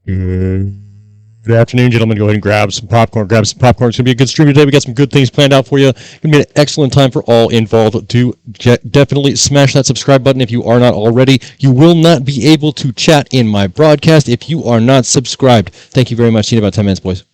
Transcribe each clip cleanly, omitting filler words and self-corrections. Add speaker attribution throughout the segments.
Speaker 1: Good afternoon, gentlemen. Go ahead and grab some popcorn. It's going to be a good stream today. We got some good things planned out for you. It's going to be an excellent time for all involved. Do definitely smash that subscribe button if you are not already. You will not be able to chat in my broadcast if you are not subscribed. Thank you very much. See you in about 10 minutes, boys.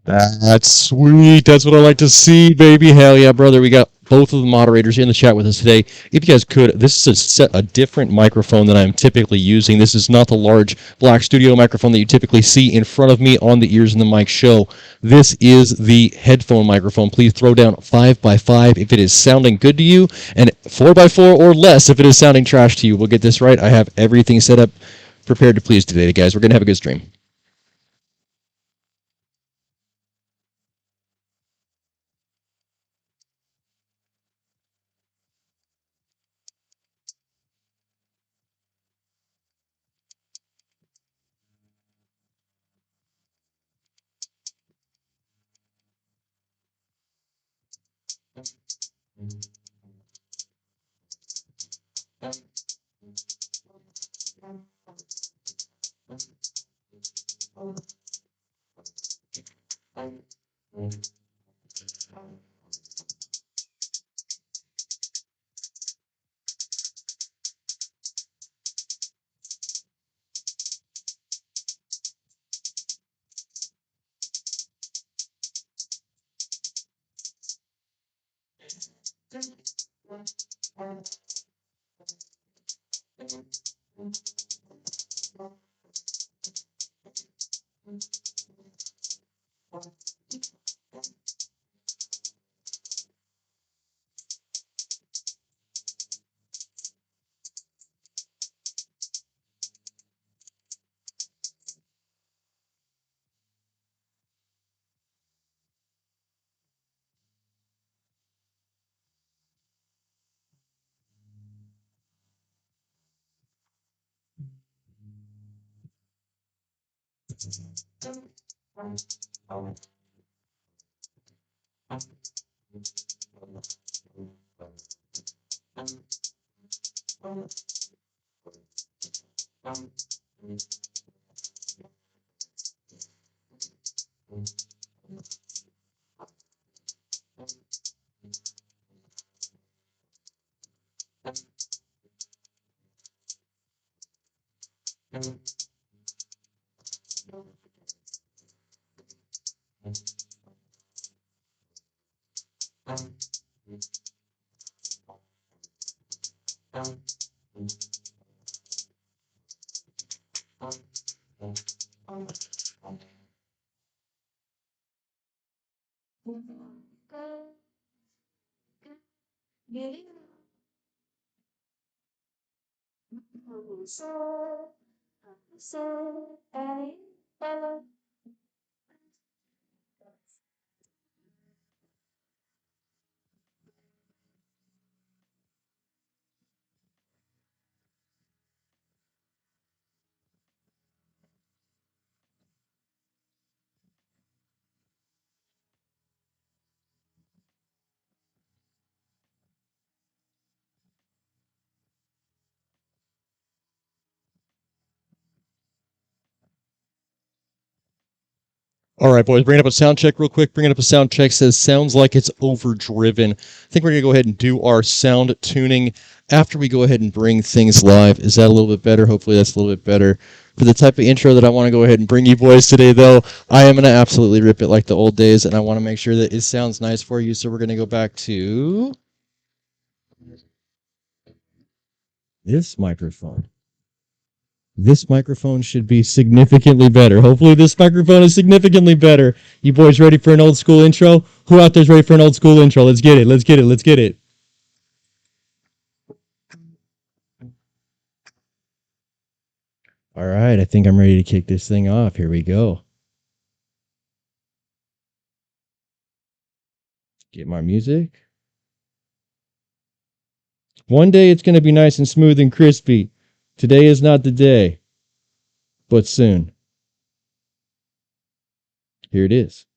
Speaker 1: That's sweet. That's what I like to see, baby. Hell yeah, brother. We got both of the moderators in the chat with us today. If you guys could, this is a different microphone than I'm typically using. This is not the large black studio microphone that you typically see in front of me on the Ears in the Mic show. This is the headphone microphone. Please throw down 5x5 if it is sounding good to you, and 4x4 or less if it is sounding trash to you. We'll get this right. I have everything set up, prepared to please today, guys. We're going to have a good stream. All right, boys, bring it up a sound check real quick. Bring it up a sound check. Says sounds like it's overdriven. I think we're going to go ahead and do our sound tuning after we go ahead and bring things live. Is that a little bit better? Hopefully that's a little bit better. For the type of intro that I want to go ahead and bring you boys today, though, I am going to absolutely rip it like the old days, and I want to make sure that it sounds nice for you. So we're going to go back to this microphone. This microphone should be significantly better. Hopefully this microphone is significantly better. You boys ready for an old school intro? Who out there's ready for an old school intro? Let's get it. Let's get it. Let's get it. All right. I think I'm ready to kick this thing off. Here we go. Get my music. One day it's going to be nice and smooth and crispy. Today is not the day, but soon. Here it is.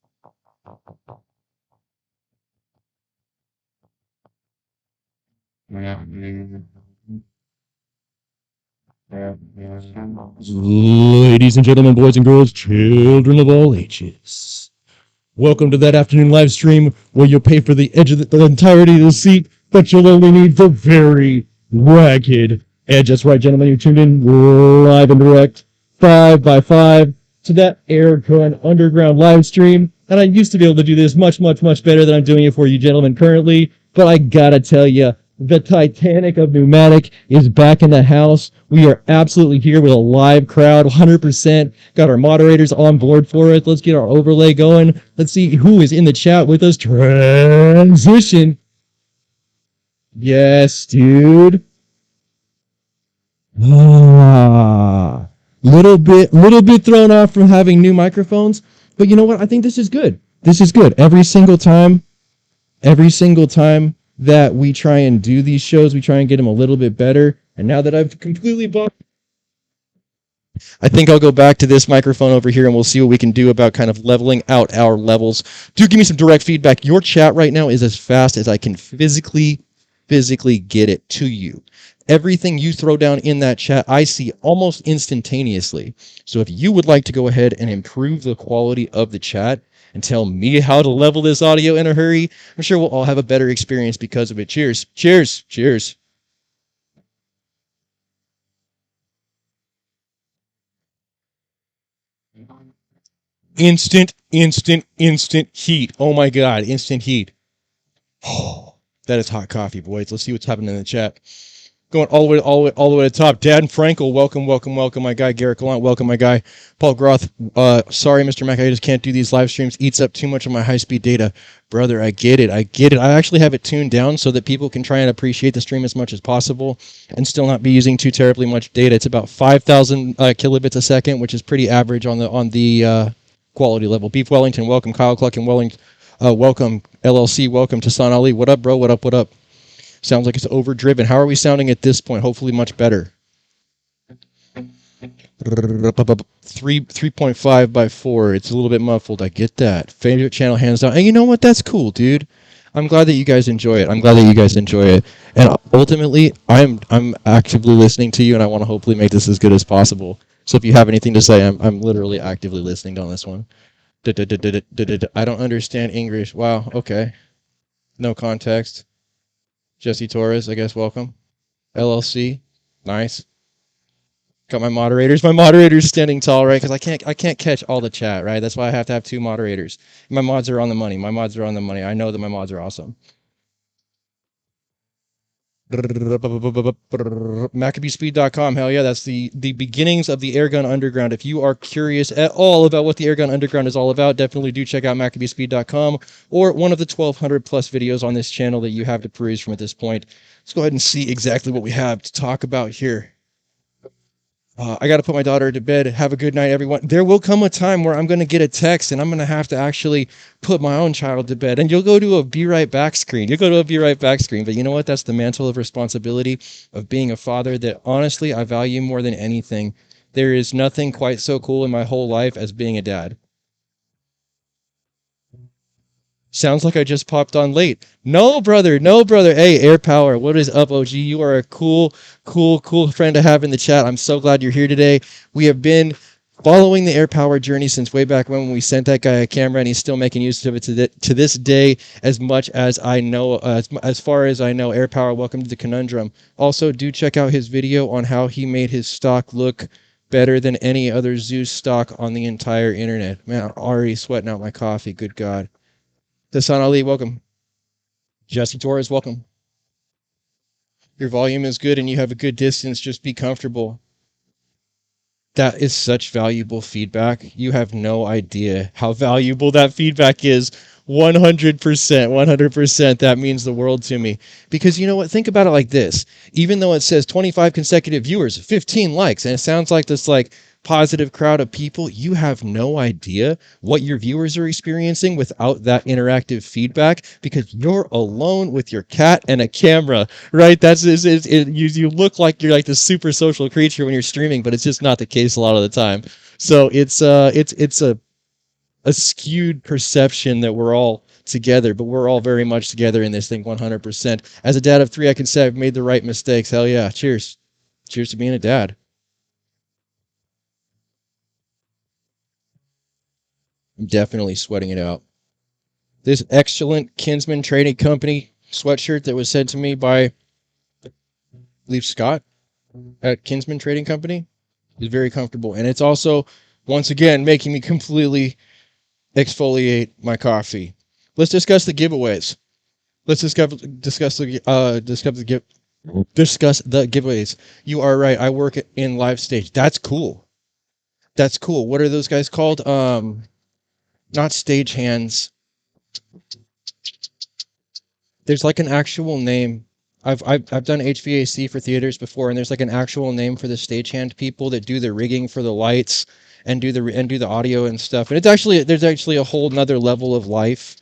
Speaker 1: Ladies and gentlemen, boys and girls, children of all ages. Welcome to that afternoon live stream where you'll pay for the edge of the entirety of the seat, but you'll only need the very ragged edge. That's right, gentlemen. You tuned in live and direct, 5x5, to that Airgun underground live stream. And I used to be able to do this much, much, much better than I'm doing it for you gentlemen currently. But I gotta tell you, the Titanic of Pneumatic is back in the house. We are absolutely here with a live crowd, 100%. Got our moderators on board for it. Let's get our overlay going. Let's see who is in the chat with us. Transition. Yes, dude. Little bit thrown off from having new microphones, but you know what? I think this is good. This is good. Every single time that we try and do these shows, we try and get them a little bit better. And now that I've completely bought, I think I'll go back to this microphone over here and we'll see what we can do about kind of leveling out our levels. Do give me some direct feedback. Your chat right now is as fast as I can physically get it to you. Everything you throw down in that chat, I see almost instantaneously. So if you would like to go ahead and improve the quality of the chat and tell me how to level this audio in a hurry, I'm sure we'll all have a better experience because of it. Cheers. Cheers. Cheers. Instant heat. Oh my God. Instant heat. Oh, that is hot coffee, boys. Let's see what's happening in the chat. Going all the way to the top. Dad and Frankel, welcome. My guy, Garrett Gallant, welcome, my guy. Paul Groth, sorry, Mr. Mac, I just can't do these live streams. Eats up too much of my high-speed data. Brother, I get it. I actually have it tuned down so that people can try and appreciate the stream as much as possible and still not be using too terribly much data. It's about 5,000 kilobits a second, which is pretty average on the quality level. Beef Wellington, welcome. Kyle Cluck and Wellington, welcome. LLC, welcome. Tassan Ali, what up, bro? What up? Sounds like it's overdriven. How are we sounding at this point? Hopefully much better. 3.5 by 4. It's a little bit muffled. I get that. Favorite channel, hands down. And you know what? That's cool, dude. I'm glad that you guys enjoy it. And ultimately, I'm actively listening to you, and I want to hopefully make this as good as possible. So if you have anything to say, I'm literally actively listening on this one. I don't understand English. Wow. Okay. No context. Jesse Torres, I guess, welcome. LLC, nice. Got my moderators. My moderator's standing tall, right? Because I can't catch all the chat, right? That's why I have to have 2 moderators. My mods are on the money. I know that my mods are awesome. MACABESPEED.com. Hell yeah, that's the beginnings of the Airgun Underground. If you are curious at all about what the Airgun Underground is all about, definitely do check out MACABESPEED.com or one of the 1,200 plus videos on this channel that you have to peruse from at this point. Let's go ahead and see exactly what we have to talk about here. I got to put my daughter to bed. Have a good night, everyone. There will come a time where I'm going to get a text and I'm going to have to actually put my own child to bed. And you'll go to a be right back screen. You'll go to a be right back screen. But you know what? That's the mantle of responsibility of being a father that honestly I value more than anything. There is nothing quite so cool in my whole life as being a dad. Sounds like I just popped on late. No, brother. No, brother. Hey, Air Power. What is up, OG? You are a cool friend to have in the chat. I'm so glad you're here today. We have been following the Air Power journey since way back when we sent that guy a camera, and he's still making use of it to this day. As much as I know, as far as I know, Air Power, welcome to the conundrum. Also, do check out his video on how he made his stock look better than any other Zeus stock on the entire internet. Man, I'm already sweating out my coffee. Good God. Hassan Ali, welcome. Jesse Torres, welcome. Your volume is good and you have a good distance. Just be comfortable. That is such valuable feedback. You have no idea how valuable that feedback is. 100%, 100%. That means the world to me. Because you know what? Think about it like this. Even though it says 25 consecutive viewers, 15 likes, and it sounds like this positive crowd of people, you have no idea what your viewers are experiencing without that interactive feedback because you're alone with your cat and a camera, right? You look like you're like this super social creature when you're streaming, but it's just not the case a lot of the time. So it's a skewed perception that we're all together, but we're all very much together in this thing 100%. As a dad of 3, I can say I've made the right mistakes. Hell yeah. Cheers. Cheers to being a dad. I'm definitely sweating it out. This excellent Kinsman Trading Company sweatshirt that was sent to me by, I believe, Scott at Kinsman Trading Company is very comfortable. And it's also, once again, making me completely exfoliate my coffee. Let's discuss the giveaways. Let's discuss the giveaways. You are right. I work in live stage. That's cool. That's cool. What are those guys called? Not stagehands. There's like an actual name. I've done HVAC for theaters before, and there's like an actual name for the stagehand people that do the rigging for the lights and do the audio and stuff. And there's actually a whole nother level of life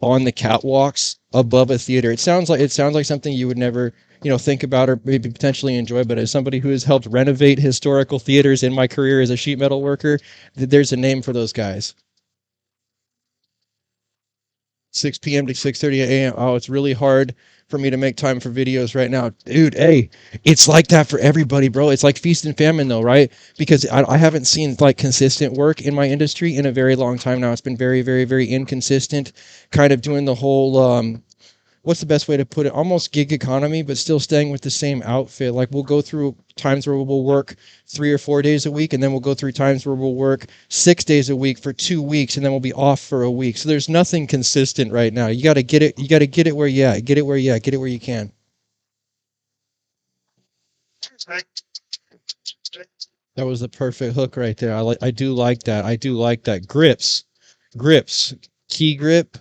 Speaker 1: on the catwalks above a theater. It sounds like something you would never think about or maybe potentially enjoy. But as somebody who has helped renovate historical theaters in my career as a sheet metal worker, there's a name for those guys. 6 p.m. to 6:30 a.m. Oh, it's really hard for me to make time for videos right now. Dude, hey, it's like that for everybody, bro. It's like feast and famine though, right? Because I haven't seen like consistent work in my industry in a very long time now. It's been very, very, very inconsistent, kind of doing the whole what's the best way to put it? Almost gig economy, but still staying with the same outfit. Like we'll go through times where we'll work 3 or 4 days a week, and then we'll go through times where we'll work 6 days a week for 2 weeks, and then we'll be off for a week. So there's nothing consistent right now. You got to get it. You got to get it where you at. Get it where you at. Get it where you can. That was the perfect hook right there. I do like that. I do like that. Grips, key grip.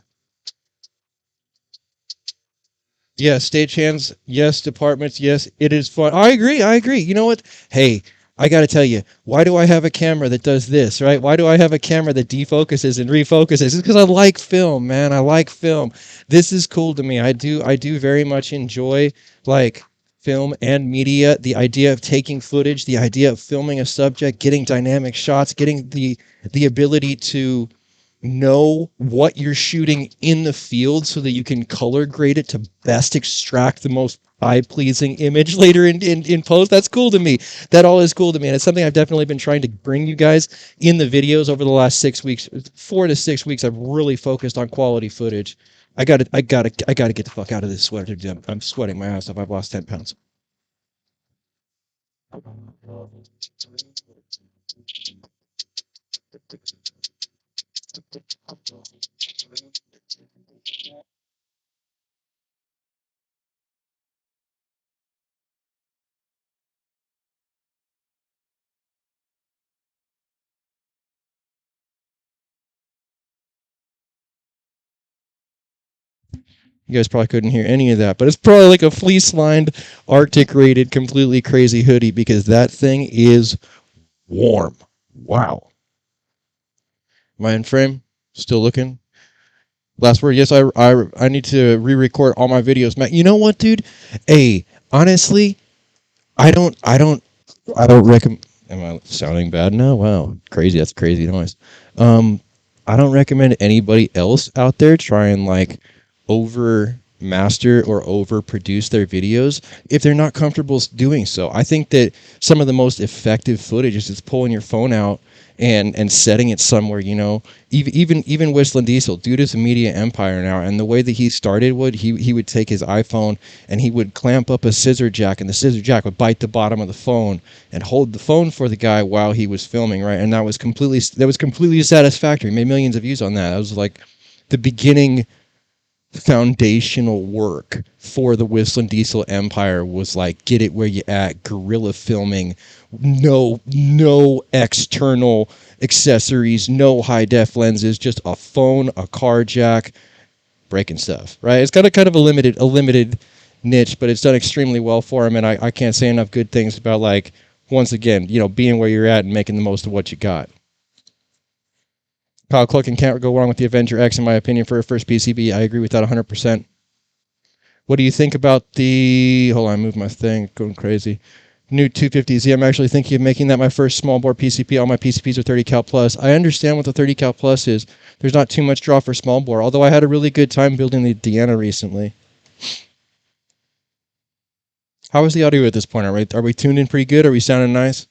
Speaker 1: Yes, stagehands. Yes, departments. Yes, it is fun. I agree. I agree. You know what? Hey, I got to tell you, why do I have a camera that does this, right? Why do I have a camera that defocuses and refocuses? It's because I like film, man. I like film. This is cool to me. I do very much enjoy like film and media. The idea of taking footage, the idea of filming a subject, getting dynamic shots, getting the ability to know what you're shooting in the field so that you can color grade it to best extract the most eye-pleasing image later in post. That's cool to me. That all is cool to me. And it's something I've definitely been trying to bring you guys in the videos over the last 6 weeks. 4 to 6 weeks, I've really focused on quality footage. I gotta get the fuck out of this sweater, dude. I'm sweating my ass off. I've lost 10 pounds. You guys probably couldn't hear any of that, but it's probably like a fleece-lined, Arctic-rated, completely crazy hoodie because that thing is warm. Wow. Am I in frame? Still looking? Last word. Yes, I need to re-record all my videos. Matt, you know what, dude? Hey, honestly, I don't recommend. Am I sounding bad now? Wow, crazy. That's crazy noise. I don't recommend anybody else out there try and like over master or over produce their videos if they're not comfortable doing so. I think that some of the most effective footage is just pulling your phone out and setting it somewhere, you know. Even Whistling Diesel, dude is a media empire now, and the way that he started he would take his iPhone and he would clamp up a scissor jack, and the scissor jack would bite the bottom of the phone and hold the phone for the guy while he was filming, right? And that was completely satisfactory. Made millions of views on that. That was like the beginning foundational work for the Whistling Diesel empire, was like, get it where you at, guerrilla filming, no external accessories, no high def lenses, just a phone, a car jack, breaking stuff, right? It's got a kind of a limited niche, but it's done extremely well for him, and I can't say enough good things about, like, once again, you know, being where you're at and making the most of what you got. Kyle Clucking can't go wrong with the Avenger X, in my opinion, for a first PCB. I agree with that 100%. What do you think about the... Hold on, I moved my thing. Going crazy. New 250Z. I'm actually thinking of making that my first small bore PCP. All my PCPs are 30 cal plus. I understand what the 30 cal plus is. There's not too much draw for small bore, although I had a really good time building the Deanna recently. How is the audio at this point? Are we tuned in pretty good? Are we sounding nice?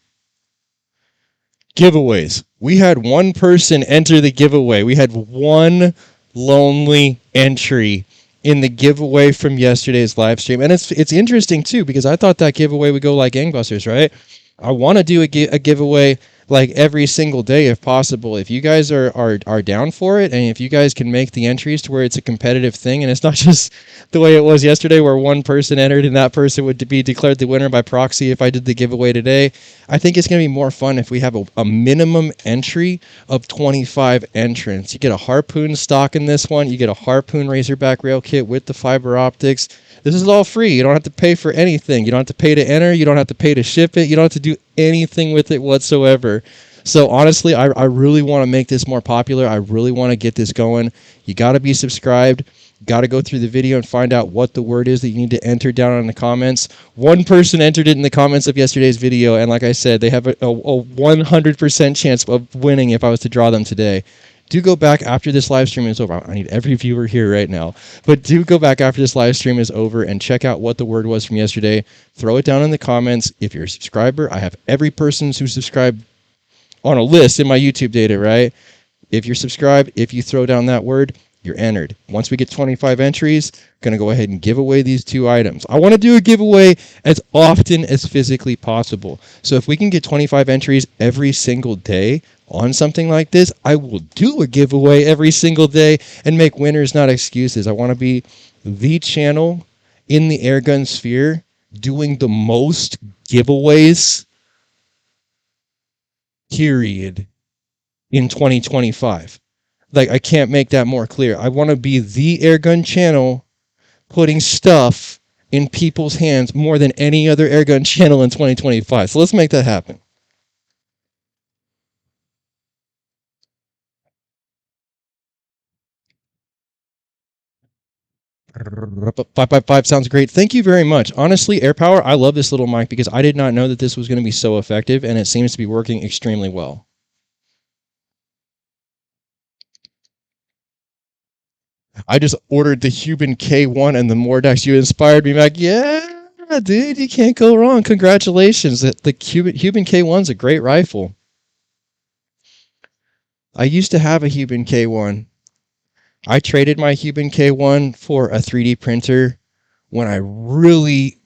Speaker 1: Giveaways. We had one person enter the giveaway. We had one lonely entry in the giveaway from yesterday's live stream. And it's interesting, too, because I thought that giveaway would go like gangbusters, right? I want to do a giveaway like every single day if possible. If you guys are down for it, and if you guys can make the entries to where it's a competitive thing and it's not just the way it was yesterday where one person entered and that person would be declared the winner by proxy if I did the giveaway today, I think it's going to be more fun if we have a minimum entry of 25 entrants. You get a harpoon stock in this one. You get a harpoon razorback rail kit with the fiber optics. This is all free. You don't have to pay for anything. You don't have to pay to enter. You don't have to pay to ship it. You don't have to do anything with it whatsoever. So honestly, I really want to make this more popular. I really want to get this going. You got to be subscribed. Got to go through the video and find out what the word is that you need to enter down in the comments. One person entered it in the comments of yesterday's video, and like I said, they have a 100% chance of winning if I was to draw them today. Do go back after this live stream is over. I need every viewer here right now. But do go back after this live stream is over and check out what the word was from yesterday. Throw it down in the comments. If you're a subscriber, I have every person who's subscribed on a list in my YouTube data, right? If you're subscribed, if you throw down that word, you're entered. Once we get 25 entries, going to go ahead and give away these two items. I want to do a giveaway as often as physically possible. So if we can get 25 entries every single day on something like this, I will do a giveaway every single day and make winners, not excuses. I want to be the channel in the airgun sphere doing the most giveaways, period, in 2025. Like, I can't make that more clear. I want to be the airgun channel putting stuff in people's hands more than any other airgun channel in 2025. So let's make that happen. 555 sounds great. Thank you very much. Honestly, AirPower, I love this little mic because I did not know that this was going to be so effective, and it seems to be working extremely well. I just ordered the Huben K1 and the Mordax. You inspired me, Mac. Yeah, dude, you can't go wrong. Congratulations. The Huben K1's a great rifle. I used to have a Huben K1. I traded my Huben K1 for a 3D printer when I really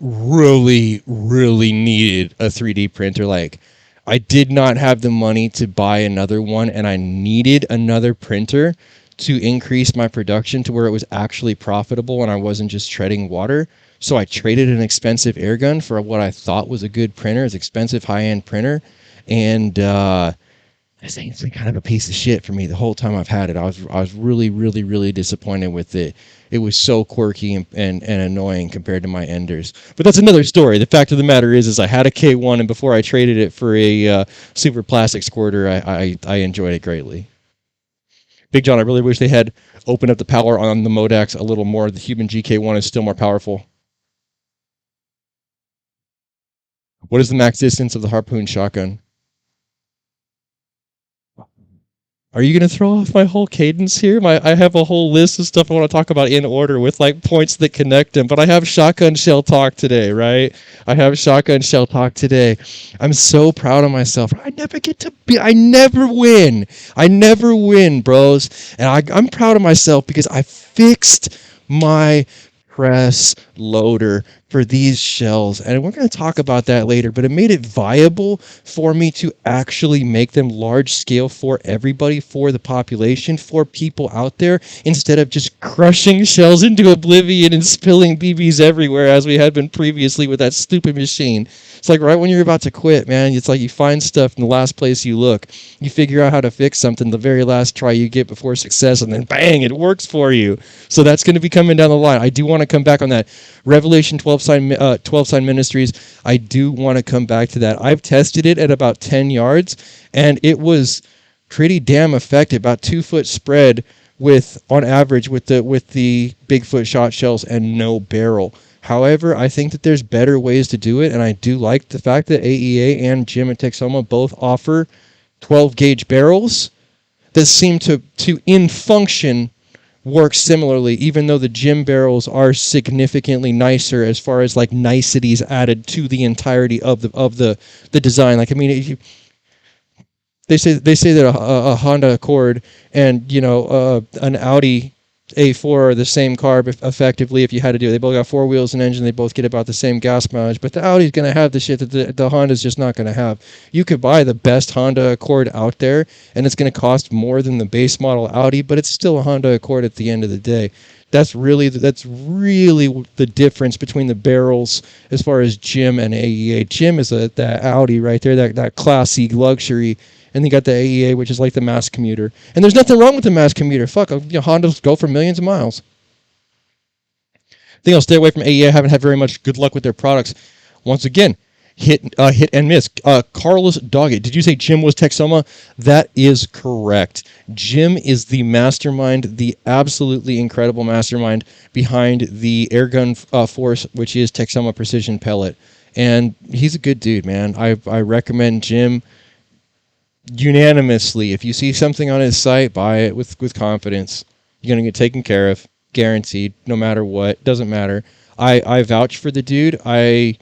Speaker 1: needed a 3D printer. Like, I did not have the money to buy another one, and I needed another printer to increase my production to where it was actually profitable and I wasn't just treading water. So I traded an expensive Airgun for what I thought was a good printer. It's an expensive high-end printer. And this thing's been kind of a piece of shit for me the whole time I've had it. I was really, really, really disappointed with it. It was so quirky and annoying compared to my Enders. But that's another story. The fact of the matter is I had a K1, and before I traded it for a super plastic squirter, I enjoyed it greatly. Big John, I really wish they had opened up the power on the Modax a little more. The Human GK1 is still more powerful. What is the max distance of the Harpoon shotgun? Are you going to throw off my whole cadence here? I have a whole list of stuff I want to talk about in order with like points that connect them, but I have shotgun shell talk today, right? I have shotgun shell talk today. I'm so proud of myself. I never win. I never win, bros. And I'm proud of myself because I fixed my press loader for these shells, and we're going to talk about that later, but it made it viable for me to actually make them large scale for everybody, for the population, for people out there, instead of just crushing shells into oblivion and spilling BBs everywhere as we had been previously with that stupid machine. It's like right when you're about to quit, man, it's like you find stuff in the last place you look. You figure out how to fix something the very last try you get before success, and then bang, it works for you. So that's going to be coming down the line. I do want to come back on that. Revelation 12 sign ministries. I do want to come back to that. I've tested it at about 10 yards, and it was pretty damn effective. About 2 foot spread on average with the Bigfoot shot shells and no barrel. However, I think that there's better ways to do it, and I do like the fact that AEA and Jim and Texoma both offer 12 gauge barrels that seem to in function work similarly, even though the Jim barrels are significantly nicer as far as like niceties added to the entirety of the design. Like, I mean, they say that a Honda Accord and an Audi A4 are the same carb effectively if you had to do it. They both got 4 wheels and engine. They both get about the same gas mileage, but the Audi's going to have the shit that the Honda's just not going to have. You could buy the best Honda Accord out there, and it's going to cost more than the base model Audi, but it's still a Honda Accord at the end of the day. That's really the difference between the barrels as far as Jim and AEA. Jim is that Audi right there, that classy luxury. And you got the AEA, which is like the mass commuter. And there's nothing wrong with the mass commuter. Fuck, Hondas go for millions of miles. I think I'll stay away from AEA. I haven't had very much good luck with their products. Once again, hit and miss. Carlos Doggett, did you say Jim was Texoma? That is correct. Jim is the mastermind, the absolutely incredible mastermind behind the Airgun force, which is Texoma Precision Pellet. And he's a good dude, man. I recommend Jim unanimously. If you see something on his site, buy it with confidence. You're going to get taken care of, guaranteed, no matter what. Doesn't matter. I vouch for the dude. I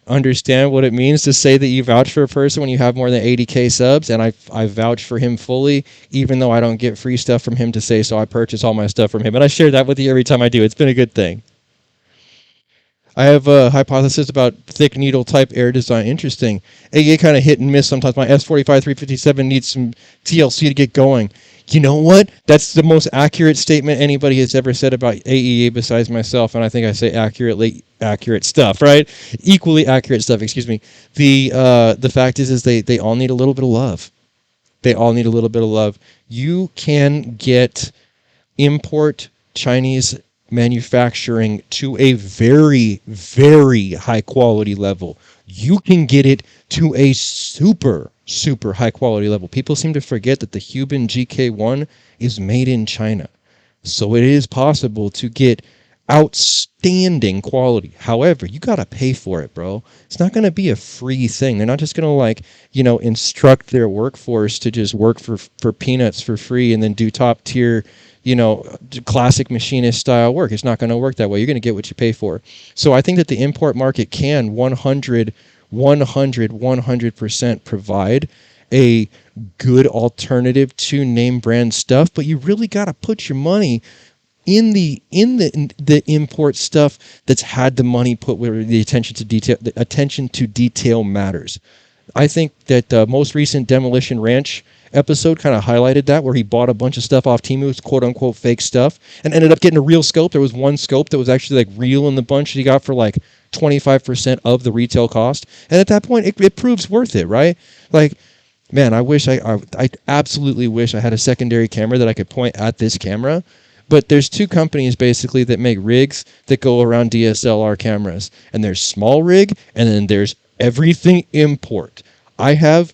Speaker 1: understand what it means to say that you vouch for a person when you have more than 80k subs, and I vouch for him fully, even though I don't get free stuff from him to say so. I purchase all my stuff from him, and I share that with you every time I do. It's been a good thing. I have a hypothesis about thick needle type air design. Interesting. AEA kind of hit and miss sometimes. My S45 357 needs some TLC to get going. You know what? That's the most accurate statement anybody has ever said about AEA besides myself, and I think I say accurate stuff, right? Equally accurate stuff, excuse me. The fact is they all need a little bit of love. They all need a little bit of love. You can get import Chinese manufacturing to a very, very high quality level. You can get it to a super, super high quality level. People seem to forget that the Human GK1 is made in China. So it is possible to get outstanding quality. However, you got to pay for it, bro. It's not going to be a free thing. They're not just going to instruct their workforce to just work for peanuts for free and then do top tier classic machinist style work. It's not going to work that way. You're going to get what you pay for. So I think that the import market can 100% provide a good alternative to name brand stuff, but you really got to put your money in the import stuff that's had the money put where the attention to detail matters. I think that the most recent Demolition Ranch episode kind of highlighted that, where he bought a bunch of stuff off Temu, quote unquote fake stuff, and ended up getting a real scope. There was one scope that was actually like real in the bunch that he got for like 25% of the retail cost. And at that point, it proves worth it, right? Like, Man, I absolutely wish I had a secondary camera that I could point at this camera. But there's two companies basically that make rigs that go around DSLR cameras. And there's small rig, and then there's everything import. I have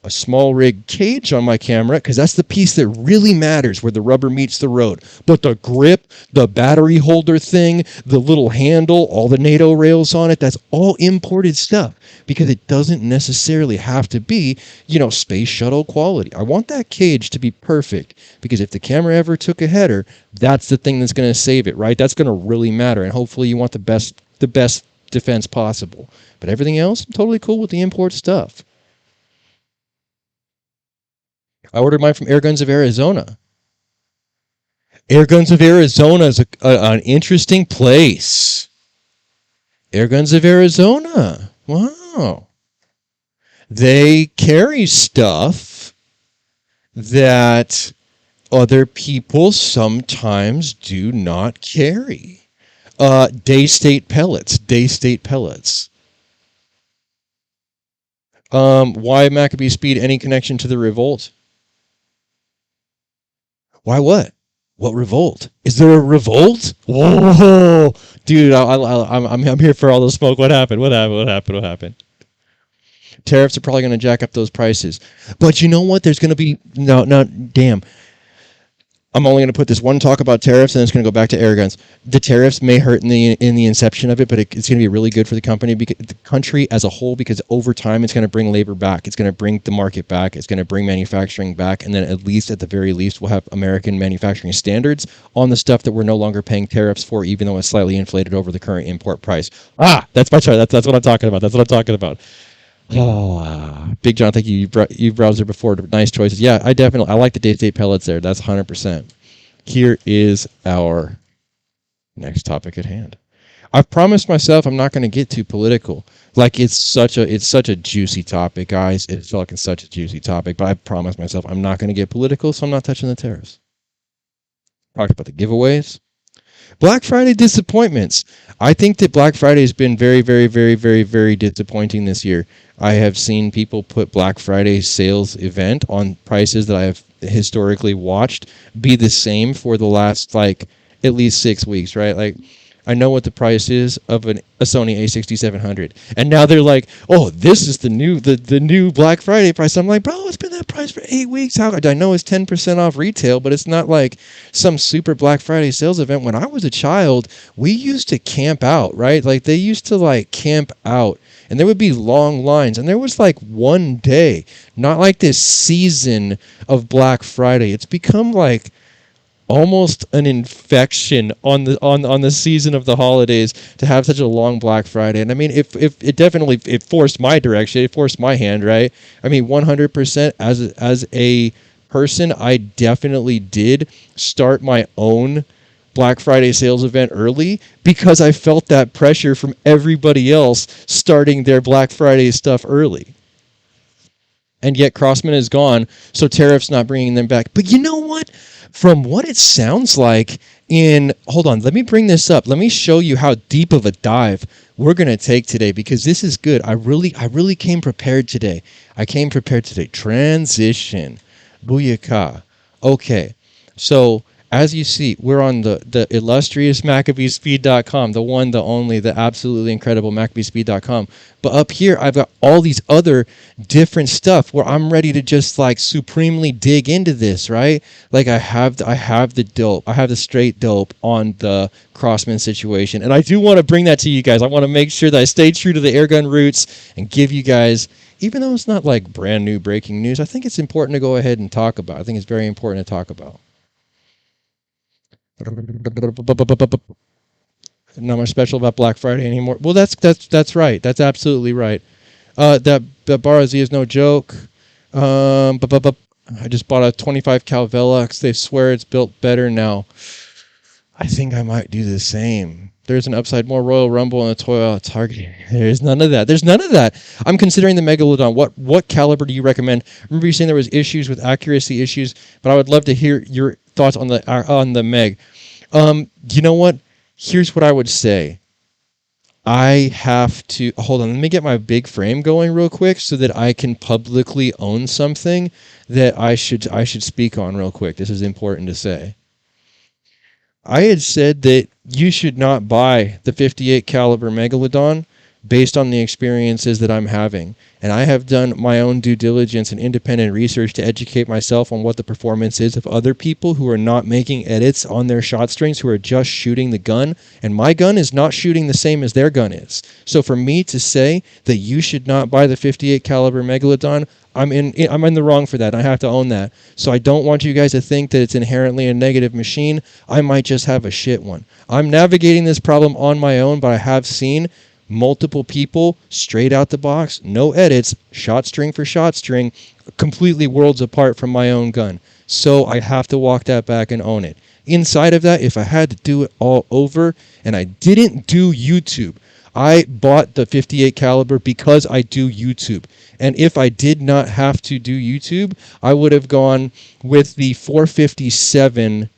Speaker 1: a small rig cage on my camera because that's the piece that really matters, where the rubber meets the road. But the grip, the battery holder thing, the little handle, all the NATO rails on it, that's all imported stuff because it doesn't necessarily have to be, space shuttle quality. I want that cage to be perfect because if the camera ever took a header, that's the thing that's going to save it, right? That's going to really matter, and hopefully you want the best defense possible. But everything else, I'm totally cool with the import stuff. I ordered mine from Airguns of Arizona. Airguns of Arizona is an interesting place. Airguns of Arizona. Wow. They carry stuff that other people sometimes do not carry. Day-state pellets. Why MACABESPEED? Any connection to the revolt? Why what? What revolt? Is there a revolt? Whoa, dude! I'm here for all the smoke. What happened? Tariffs are probably going to jack up those prices, but you know what? There's going to be damn. I'm only going to put this one talk about tariffs, and it's going to go back to Airguns. The tariffs may hurt in the inception of it, but it's going to be really good for the company, because the country as a whole, because over time it's going to bring labor back, it's going to bring the market back, it's going to bring manufacturing back, and then at the very least, we'll have American manufacturing standards on the stuff that we're no longer paying tariffs for, even though it's slightly inflated over the current import price. That's my chart. That's what I'm talking about. Oh, Big John, thank you. You've browsed there before. Nice choices. Yeah, I like the day-state pellets there. That's 100%. Here is our next topic at hand. I've promised myself I'm not going to get too political. Like, it's such a juicy topic, guys. It's fucking such a juicy topic. But I promised myself I'm not going to get political, so I'm not touching the tariffs. Talked about the giveaways. Black Friday disappointments. I think that Black Friday has been very, very, very, very, very disappointing this year. I have seen people put Black Friday sales event on prices that I have historically watched be the same for the last, at least 6 weeks, right? Like, I know what the price is of a Sony a6700, and now they're like, "Oh, this is the new Black Friday price." I'm like, "Bro, it's been that price for 8 weeks. How? I know it's 10% off retail, but it's not like some super Black Friday sales event." When I was a child, we used to camp out, right? Like, they used to camp out, and there would be long lines, and there was one day, not like this season of Black Friday. It's become almost an infection on the season of the holidays to have such a long Black Friday. And I mean, if it definitely forced my direction, it forced my hand, right? I mean, 100% as a person, I definitely did start my own Black Friday sales event early because I felt that pressure from everybody else starting their Black Friday stuff early. And yet Crosman is gone, so tariffs not bringing them back. But you know what? From what it sounds like hold on, let me bring this up. Let me show you how deep of a dive we're going to take today, because this is good. I really came prepared today. Transition. Booyaka. Okay. So, as you see, we're on the illustrious MACABESPEED.com, the one, the only, the absolutely incredible MACABESPEED.com. But up here, I've got all these other different stuff where I'm ready to just supremely dig into this, right? Like, I have the dope, I have the straight dope on the Crosman situation, and I do want to bring that to you guys. I want to make sure that I stay true to the airgun roots and give you guys, even though it's not brand new breaking news, I think it's important to go ahead and talk about. I think it's very important to talk about. Not much special about Black Friday anymore. Well, that's right. That's absolutely right. That Barazzi is no joke. I just bought a 25 cal Velux. They swear it's built better now. I think I might do the same. There's an upside, more Royal Rumble and a Toyota Target. There's none of that. I'm considering the Megalodon. What caliber do you recommend? Remember you saying there was issues with accuracy issues, but I would love to hear your thoughts on the Meg. You know what? Here's what I would say. I have to hold on. Let me get my big frame going real quick so that I can publicly own something that I should speak on real quick. This is important to say. I had said that you should not buy the 58 caliber Megalodon based on the experiences that I'm having. And I have done my own due diligence and independent research to educate myself on what the performance is of other people who are not making edits on their shot strings, who are just shooting the gun. And my gun is not shooting the same as their gun is. So for me to say that you should not buy the 58 caliber Megalodon, I'm in the wrong for that. I have to own that. So I don't want you guys to think that it's inherently a negative machine. I might just have a shit one. I'm navigating this problem on my own, but I have seen multiple people straight out the box, no edits, shot string for shot string, completely worlds apart from my own gun. So I have to walk that back and own it. Inside of that, if I had to do it all over and I didn't do YouTube, I bought the 58 caliber because I do YouTube. And if I did not have to do YouTube, I would have gone with the 457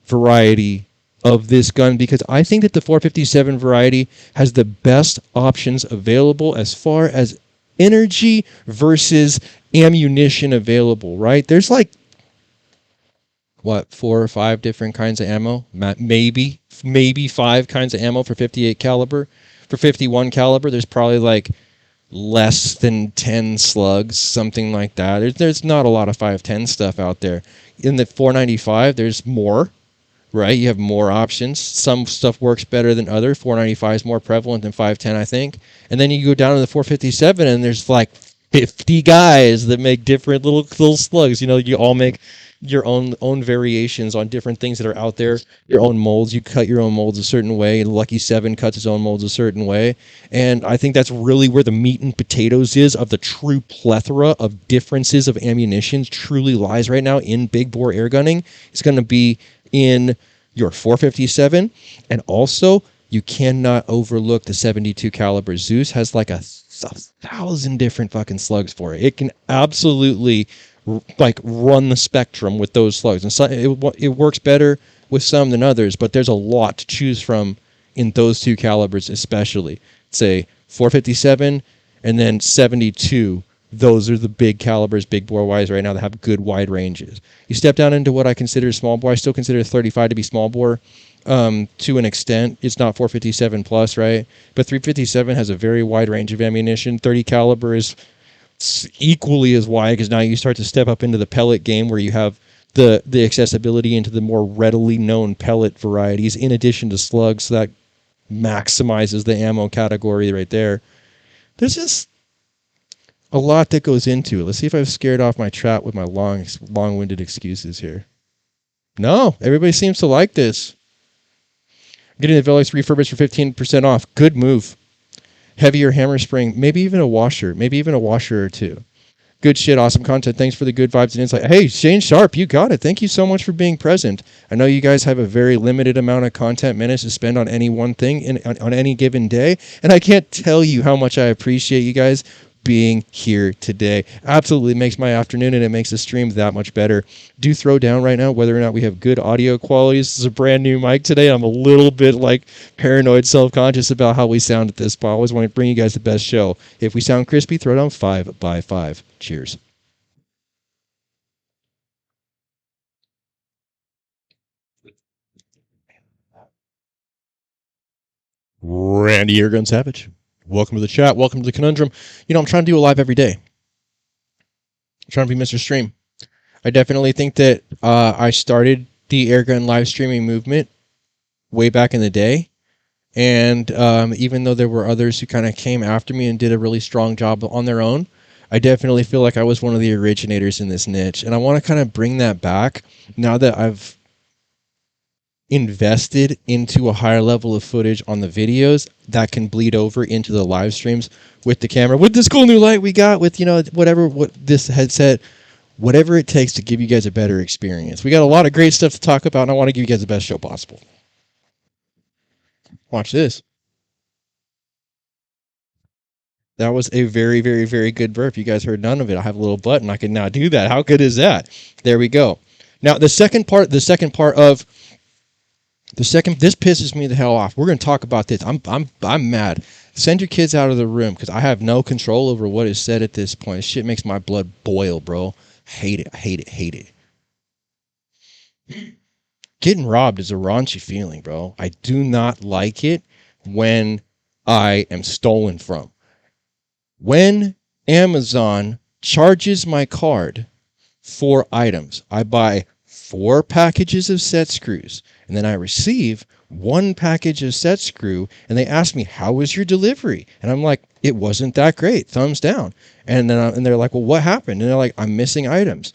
Speaker 1: variety of this gun, because I think that the 457 variety has the best options available as far as energy versus ammunition available, right? There's like, what, 4 or 5 different kinds of ammo? Maybe 5 kinds of ammo for 58 caliber. For 51 caliber, there's probably like less than 10 slugs, something like that. There's not a lot of 510 stuff out there. In the 495, there's more, right? You have more options. Some stuff works better than other. 495 is more prevalent than 510, I think. And then you go down to the 457, and there's like 50 guys that make different little slugs. You know, you all make your own variations on different things that are out there, your own molds. You cut your own molds a certain way. Lucky 7 cuts his own molds a certain way. And I think that's really where the meat and potatoes is of the true plethora of differences of ammunition truly lies right now in big bore air gunning. It's going to be in your 457, and also you cannot overlook the 72 caliber. Zeus has like a 1,000 different fucking slugs for it. It can absolutely like run the spectrum with those slugs, and so it works better with some than others, but there's a lot to choose from in those two calibers, especially say 457 and then 72. Those are the big calibers, big bore wise right now, that have good wide ranges. You step down into what I consider small bore. I still consider 35 to be small bore to an extent. It's not 457 plus, right? But 357 has a very wide range of ammunition. 30 caliber is equally as wide, because now you start to step up into the pellet game where you have the accessibility into the more readily known pellet varieties in addition to slugs. So that maximizes the ammo category right there. There's just a lot that goes into it. Let's see if I've scared off my chat with my long-winded excuses here. No, everybody seems to like this. Getting the Velux refurbished for 15% off. Good move. Heavier hammer spring, maybe even a washer or two. Good shit, awesome content. Thanks for the good vibes and insight. Hey, Shane Sharp, you got it. Thank you so much for being present. I know you guys have a very limited amount of content minutes to spend on any one thing on any given day, and I can't tell you how much I appreciate you guys being here today. Absolutely makes my afternoon, and it makes the stream that much better. Do throw down right now whether or not we have good audio quality. This is a brand new mic today. I'm a little bit like paranoid, self-conscious about how we sound at this point. I always want to bring you guys the best show. If we sound crispy, throw down 5 by 5. Cheers. Randy Airgun Savage. Welcome to the chat. Welcome to the conundrum. You know, I'm trying to do a live every day. I'm trying to be Mr. Stream. I definitely think that I started the Airgun live streaming movement way back in the day. And even though there were others who kind of came after me and did a really strong job on their own, I definitely feel like I was one of the originators in this niche. And I want to kind of bring that back now that I've invested into a higher level of footage on the videos that can bleed over into the live streams with the camera, with this cool new light we got, with, you know, what this headset, whatever it takes to give you guys a better experience. We got a lot of great stuff to talk about, and I want to give you guys the best show possible. Watch this. That was a very, very, very good burp. You guys heard none of it. I have a little button. I can now do that. How good is that? There we go. Now, the second part of
Speaker 2: The second, this pisses me the hell off. We're gonna talk about this. I'm mad. Send your kids out of the room because I have no control over what is said at this point. This shit makes my blood boil, bro. Hate it. Hate it. Hate it. Getting robbed is a raunchy feeling, bro. I do not like it when I am stolen from. When Amazon charges my card for items, I buy 4 packages of set screws, and then I receive 1 package of set screw, and they ask me, how was your delivery? And I'm like, it wasn't that great, thumbs down. And then and they're like, well, what happened? And they're like, I'm missing items.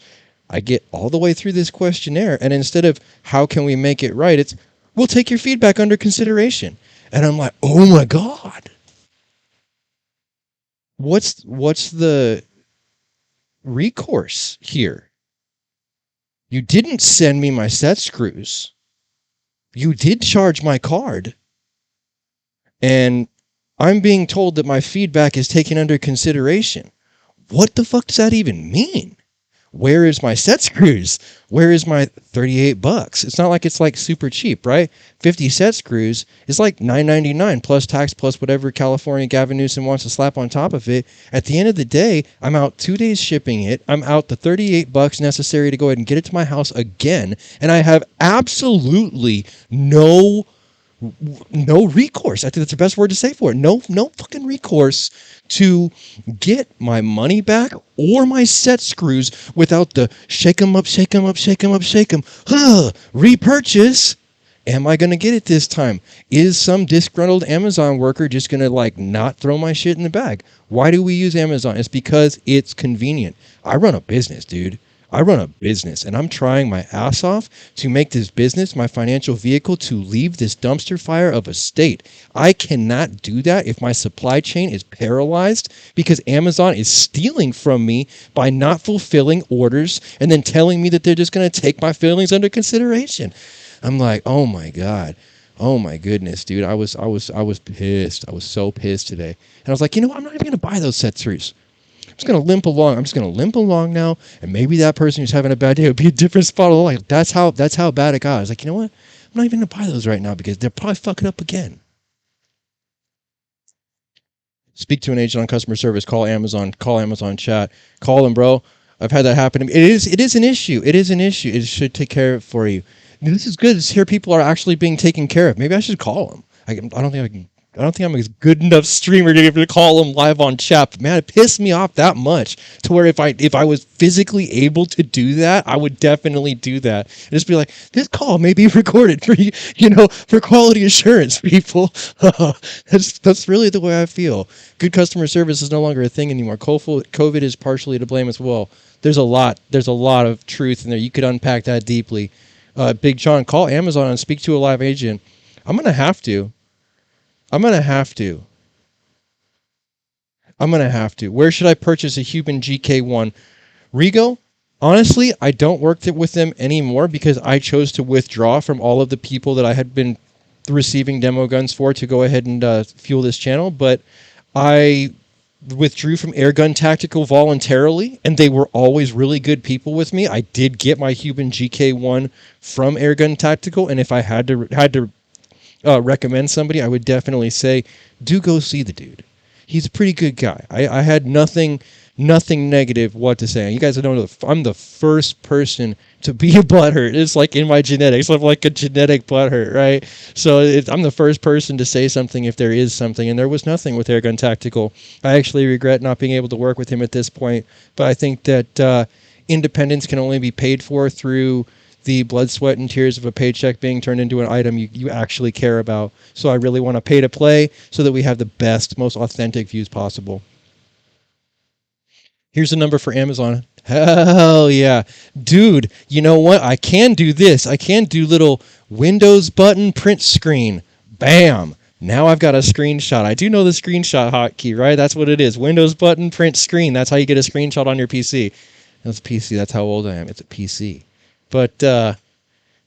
Speaker 2: I get all the way through this questionnaire, and instead of how can we make it right, it's we'll take your feedback under consideration. And I'm like, oh my God. What's the recourse here? You didn't send me my set screws. You did charge my card. And I'm being told that my feedback is taken under consideration. What the fuck does that even mean? Where is my set screws? Where is my $38? It's not like it's like super cheap, right? 50 set screws is like $9.99 plus tax plus whatever California Gavin Newsom wants to slap on top of it. At the end of the day, I'm out 2 days shipping it. I'm out the $38 necessary to go ahead and get it to my house again. And I have absolutely no recourse. I think that's the best word to say for it. No fucking recourse to get my money back or my set screws without the shake 'em up, shake 'em up, shake 'em up, shake 'em. Repurchase. Am I going to get it this time? Is some disgruntled Amazon worker just going to like not throw my shit in the bag? Why do we use Amazon? It's because it's convenient. I run a business, dude. I run a business, and I'm trying my ass off to make this business my financial vehicle to leave this dumpster fire of a state. I cannot do that if my supply chain is paralyzed because Amazon is stealing from me by not fulfilling orders and then telling me that they're just going to take my feelings under consideration. I'm like, oh my God. Oh my goodness, dude. I was pissed. I was so pissed today. And I was like, you know what? I'm not even going to buy those set screws. I'm just going to limp along. I'm just going to limp along now. And maybe that person who's having a bad day will be a different spot of life. That's how bad it got. I was like, you know what? I'm not even going to buy those right now because they're probably fucking up again. Speak to an agent on customer service. Call Amazon chat. Call them, bro. I've had that happen to me. It is an issue. It is an issue. It should take care of it for you. This is good. It's here people are actually being taken care of. Maybe I should call them. I don't think I'm a good enough streamer to be able to call them live on chat. But man, it pissed me off that much to where if I was physically able to do that, I would definitely do that. And just be like, this call may be recorded for for quality assurance, people. That's really the way I feel. Good customer service is no longer a thing anymore. COVID is partially to blame as well. There's a lot of truth in there. You could unpack that deeply. Big John, call Amazon and speak to a live agent. I'm gonna have to. Where should I purchase a Human GK1? Rigo, honestly, I don't work with them anymore because I chose to withdraw from all of the people that I had been receiving demo guns for to go ahead and fuel this channel. But I withdrew from Airgun Tactical voluntarily, and they were always really good people with me. I did get my Human GK1 from Airgun Tactical, and if I had to recommend somebody, I would definitely say, do go see the dude. He's a pretty good guy. I had nothing negative what to say. You guys know I'm the first person to be a butthurt. It's like in my genetics. I'm like a genetic butthurt, right? So I'm the first person to say something if there is something, and there was nothing with Airgun Tactical. I actually regret not being able to work with him at this point, but I think that independence can only be paid for through the blood, sweat, and tears of a paycheck being turned into an item you actually care about. So I really want to pay to play so that we have the best, most authentic views possible. Here's a number for Amazon. Hell yeah. Dude, you know what? I can do this. I can do little Windows button print screen. Bam. Now I've got a screenshot. I do know the screenshot hotkey, right? That's what it is. Windows button print screen. That's how you get a screenshot on your PC. That's PC. That's how old I am. It's a PC. But,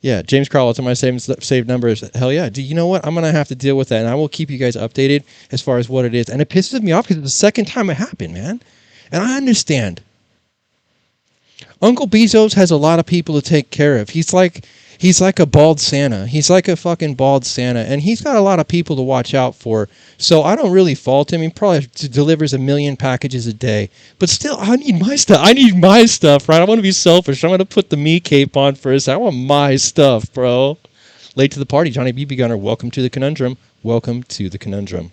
Speaker 2: yeah, James Crowell, it's on my saved numbers. Hell yeah. Do you know what? I'm going to have to deal with that, and I will keep you guys updated as far as what it is. And it pisses me off because it's the second time it happened, man. And I understand. Uncle Bezos has a lot of people to take care of. He's like, He's like a bald Santa. He's like a fucking bald Santa, and he's got a lot of people to watch out for. So I don't really fault him. He probably delivers 1,000,000 packages a day. But still, I need my stuff. I need my stuff, right? I want to be selfish. I'm going to put the me cape on first. I want my stuff, bro. Late to the party, Johnny BB Gunner. Welcome to the conundrum. Welcome to the conundrum.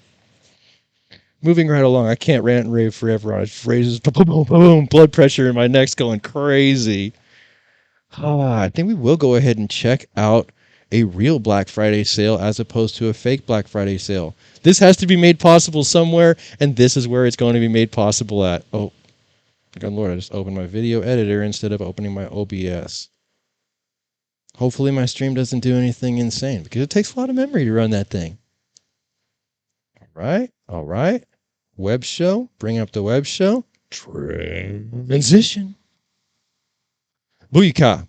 Speaker 2: Moving right along. I can't rant and rave forever on his phrases. Boom, boom, boom. Blood pressure in my neck's going crazy. I think we will go ahead and check out a real Black Friday sale as opposed to a fake Black Friday sale. This has to be made possible somewhere, and this is where it's going to be made possible at. Oh, good Lord, I just opened my video editor instead of opening my OBS. Hopefully my stream doesn't do anything insane, because it takes a lot of memory to run that thing. All right. Web show, bring up the web show. Transition. Booyaka.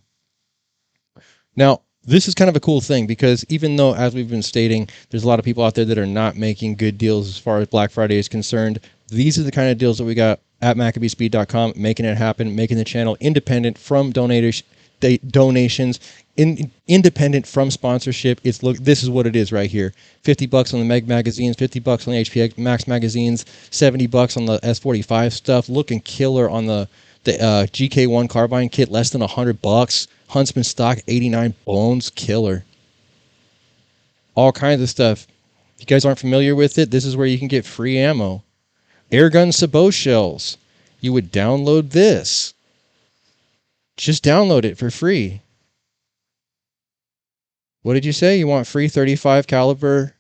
Speaker 2: Now, this is kind of a cool thing because even though, as we've been stating, there's a lot of people out there that are not making good deals as far as Black Friday is concerned, these are the kind of deals that we got at MACABESPEED.com, making it happen, making the channel independent from donations, independent from sponsorship. This is what it is right here. $50 on the Meg magazines, $50 on the HP Max magazines, $70 on the S45 stuff, looking killer on the GK1 carbine kit, less than $100. Huntsman stock, 89 bones, killer. All kinds of stuff. If you guys aren't familiar with it, this is where you can get free ammo. Airgun sabot shells. You would download this. Just download it for free. What did you say? You want free 35 caliber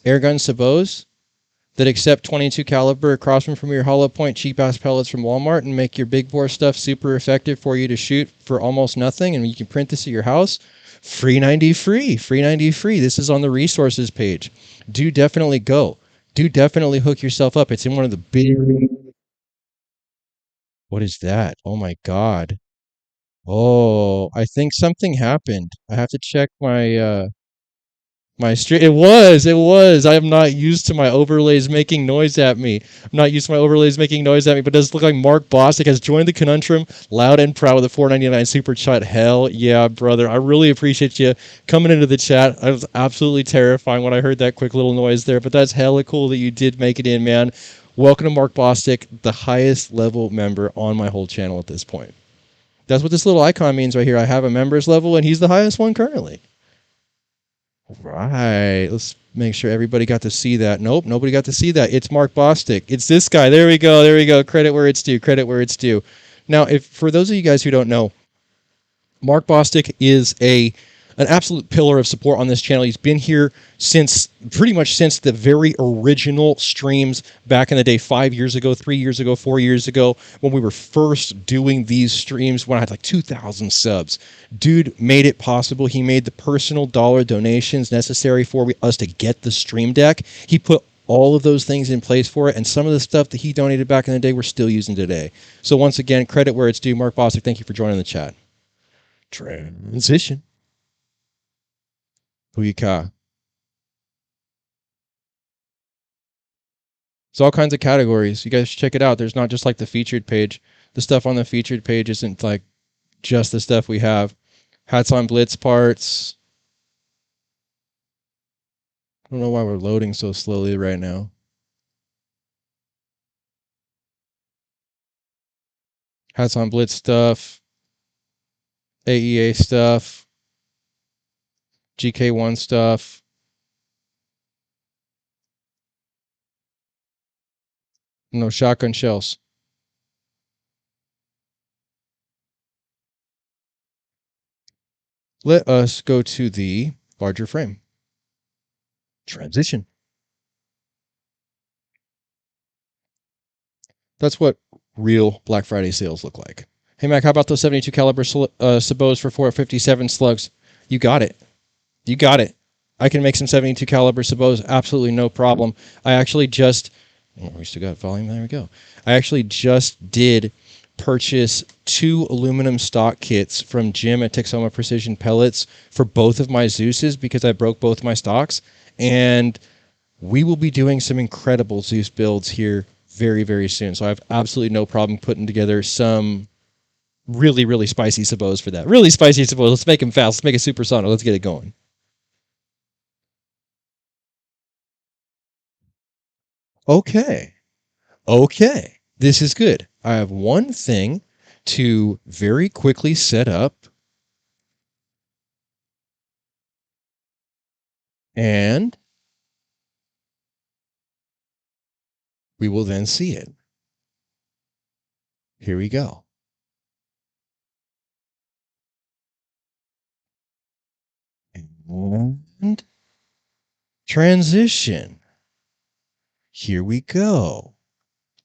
Speaker 2: airgun sabots that accept 22 caliber Crosman from your hollow point cheap ass pellets from Walmart and make your big bore stuff super effective for you to shoot for almost nothing, and you can print this at your house? Free 90 free. Free 90 free. This is on the resources page. Do definitely go. Do definitely hook yourself up. It's in one of the big... What is that? Oh my god. Oh, I think something happened. I have to check my my stream. It was. I am not used to my overlays making noise at me. I'm not used to my overlays making noise at me, but it does look like Mark Bostic has joined the conundrum loud and proud with a $4.99 super chat. Hell yeah, brother. I really appreciate you coming into the chat. I was absolutely terrifying when I heard that quick little noise there, but that's hella cool that you did make it in, man. Welcome to Mark Bostic, the highest level member on my whole channel at this point. That's what this little icon means right here. I have a members level, and he's the highest one currently. Right. Let's make sure everybody got to see that. Nope, nobody got to see that. It's Mark Bostic. It's this guy. There we go. There we go. Credit where it's due. Credit where it's due. Now, if for those of you guys who don't know, Mark Bostic is an absolute pillar of support on this channel. He's been here since pretty much since the very original streams back in the day, 5 years ago, 3 years ago, 4 years ago, when we were first doing these streams when I had like 2,000 subs. Dude made it possible. He made the personal dollar donations necessary for us to get the stream deck. He put all of those things in place for it, and some of the stuff that he donated back in the day we're still using today. So once again, credit where it's due. Mark Bostic, thank you for joining the chat. Transition. Booyaka. It's all kinds of categories. You guys should check it out. There's not just like the featured page. The stuff on the featured page isn't like just the stuff we have. Hats on Blitz parts. I don't know why we're loading so slowly right now. Hats on Blitz stuff. AEA stuff. GK1 stuff. No shotgun shells. Let us go to the larger frame. Transition. That's what real Black Friday sales look like. Hey Mac, how about those 72 caliber sabots for 457 slugs? You got it. You got it. I can make some 72 caliber sabots, absolutely no problem. I actually just, oh, we still got volume, there we go. I actually just did purchase 2 aluminum stock kits from Jim at Texoma Precision Pellets for both of my Zeuses because I broke both my stocks, and we will be doing some incredible Zeus builds here very, very soon. So I have absolutely no problem putting together some really, really spicy sabos for that. Really spicy sabos. Let's make them fast. Let's make it supersonic. Let's get it going. Okay. Okay. This is good. I have one thing to very quickly set up. And we will then see it. Here we go. And transition. Here we go.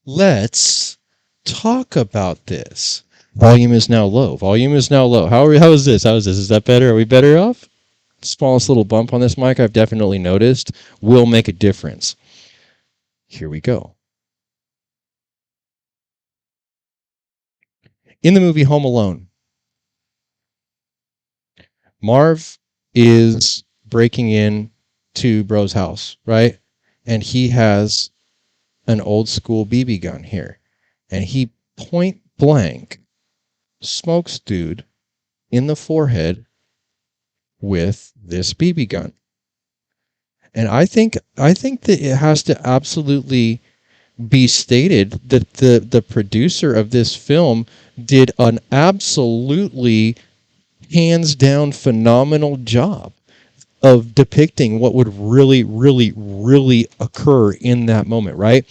Speaker 2: Let's talk about this. Volume is now low. Volume is now low. How is this? How is this? Is that better? Are we better off? Smallest little bump on this mic I've definitely noticed will make a difference. Here we go. In the movie Home Alone, Marv is breaking in to Bro's house, right? And he has an old school BB gun here. And he point blank smokes dude in the forehead with this BB gun. And I think that it has to absolutely be stated that the producer of this film did an absolutely hands down phenomenal job of depicting what would really, really, really occur in that moment, right?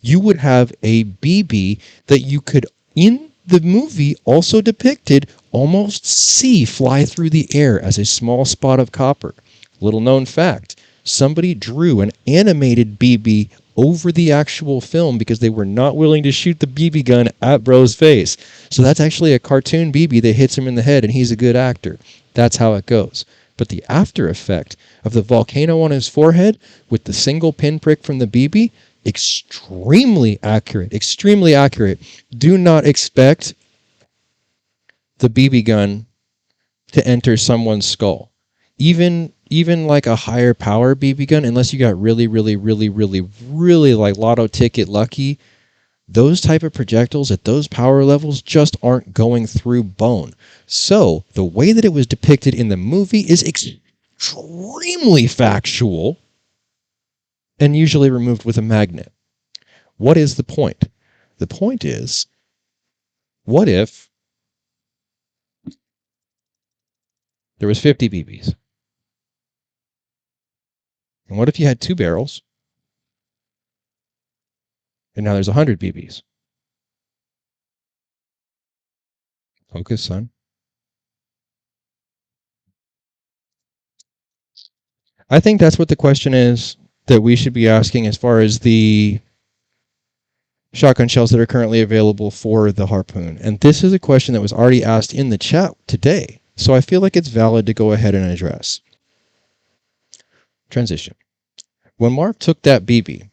Speaker 2: You would have a BB that you could, in the movie, also depicted, almost see fly through the air as a small spot of copper. Little known fact, somebody drew an animated BB over the actual film because they were not willing to shoot the BB gun at Bro's face. So that's actually a cartoon BB that hits him in the head, and he's a good actor. That's how it goes. But the after effect of the volcano on his forehead with the single pinprick from the BB, extremely accurate, extremely accurate. Do not expect the BB gun to enter someone's skull. Even like a higher power BB gun, unless you got really, really, really, really, really like lotto ticket lucky, those type of projectiles at those power levels just aren't going through bone. So the way that it was depicted in the movie is extremely factual and usually removed with a magnet. What is the point? The point is, what if there was 50 BBs? And what if you had 2 barrels? And now there's 100 BBs. Focus, son. I think that's what the question is that we should be asking as far as the shotgun shells that are currently available for the Harpoon. And this is a question that was already asked in the chat today. So I feel like it's valid to go ahead and address. Transition. When Marv took that BB,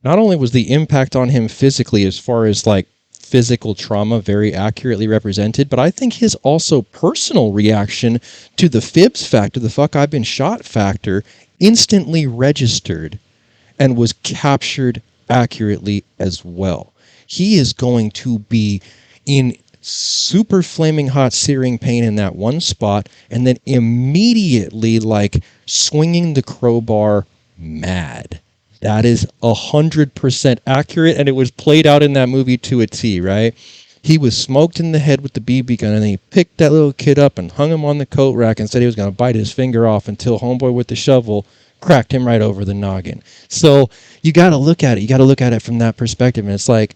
Speaker 2: not only was the impact on him physically as far as like physical trauma very accurately represented, but I think his also personal reaction to the fibs factor, the fuck I've been shot factor, instantly registered and was captured accurately as well. He is going to be in super flaming hot searing pain in that one spot and then immediately like swinging the crowbar mad. That is 100% accurate, and it was played out in that movie to a T, right? He was smoked in the head with the BB gun, and then he picked that little kid up and hung him on the coat rack and said he was going to bite his finger off until homeboy with the shovel cracked him right over the noggin. So you got to look at it. You got to look at it from that perspective, and it's like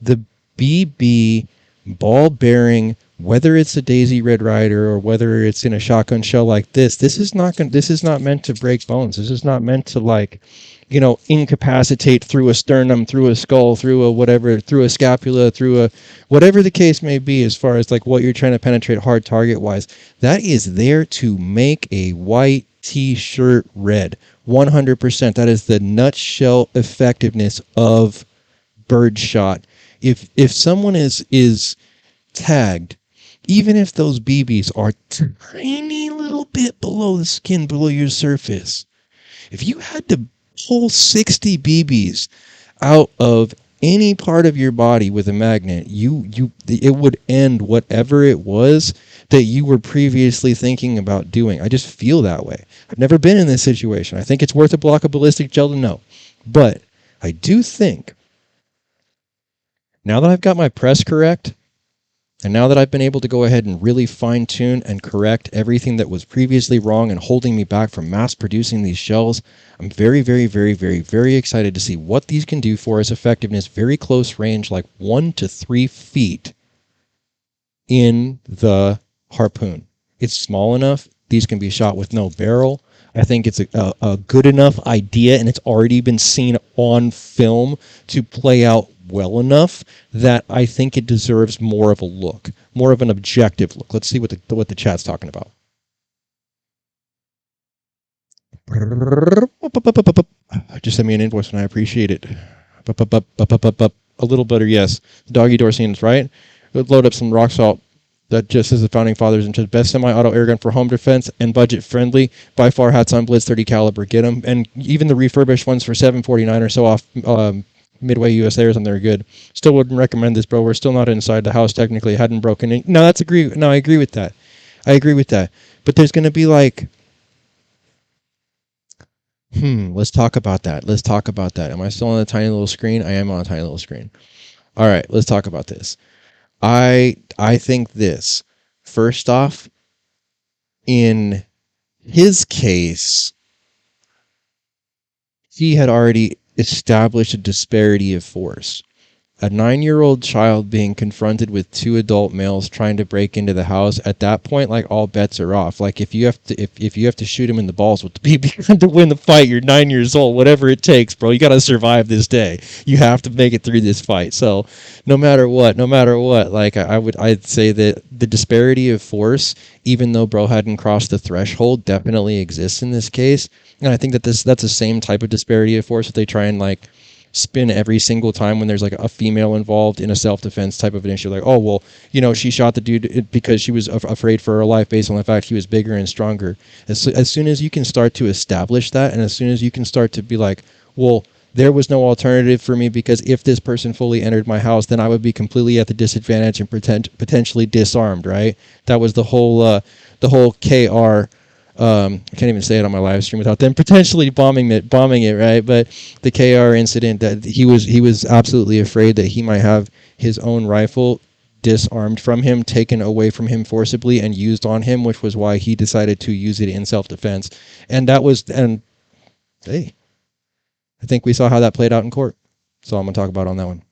Speaker 2: the BB ball bearing, whether it's a Daisy Red Ryder or whether it's in a shotgun shell like this, this is not meant to break bones. This is not meant to like, you know, incapacitate through a sternum, through a skull, through a whatever, through a scapula, through a whatever the case may be as far as like what you're trying to penetrate hard target wise. That is there to make a white t-shirt red. 100%. That is the nutshell effectiveness of birdshot. If someone is tagged, even if those BBs are tiny little bit below the skin, below your surface, if you had to pull 60 BBs out of any part of your body with a magnet, it would end whatever it was that you were previously thinking about doing. I just feel that way. I've never been in this situation. I think it's worth a block of ballistic gel to know. But I do think, now that I've got my press correct, and now that I've been able to go ahead and really fine-tune and correct everything that was previously wrong and holding me back from mass producing these shells, I'm very, very, very, very, very excited to see what these can do for us effectiveness, very close range, like 1 to 3 feet in the harpoon. It's small enough. These can be shot with no barrel. I think it's a good enough idea, and it's already been seen on film to play out well enough that I think it deserves more of a look, more of an objective look. Let's see what the chat's talking about. Just send me an invoice and I appreciate it. A little better, yes. Doggy door scenes, right? Load up some rock salt. That just as the founding fathers and best semi-auto airgun for home defense and budget friendly. By far, hats on Blitz 30 caliber. Get them, and even the refurbished ones for $749 or so off Midway USA or something are good. Still wouldn't recommend this, bro. We're still not inside the house technically. Hadn't broken in. No, I agree with that. I agree with that. But there's gonna be like, let's talk about that. Let's talk about that. Am I still on a tiny little screen? I am on a tiny little screen. All right, let's talk about this. I think this. First off, in his case, he had already established a disparity of force. A 9-year-old child being confronted with 2 adult males trying to break into the house, at that point, like, all bets are off. Like, if you have to shoot him in the balls with the BB gun to win the fight, you're 9 years old, whatever it takes, bro. You got to survive this day. You have to make it through this fight. So no matter what, like, I'd say that the disparity of force, even though bro hadn't crossed the threshold, definitely exists in this case. And I think that that's the same type of disparity of force that they try and, like, spin every single time when there's like a female involved in a self-defense type of an issue. Like, oh, well, you know, she shot the dude because she was afraid for her life based on the fact he was bigger and stronger. As soon as you can start to establish that, and as soon as you can start to be like, well, there was no alternative for me because if this person fully entered my house, then I would be completely at the disadvantage and potentially disarmed, right? That was the whole KR. I can't even say it on my live stream without them potentially bombing it, right? But the KR incident, that he was absolutely afraid that he might have his own rifle disarmed from him, taken away from him forcibly, and used on him, which was why he decided to use it in self-defense. And hey, I think we saw how that played out in court. So I'm gonna talk about on that one.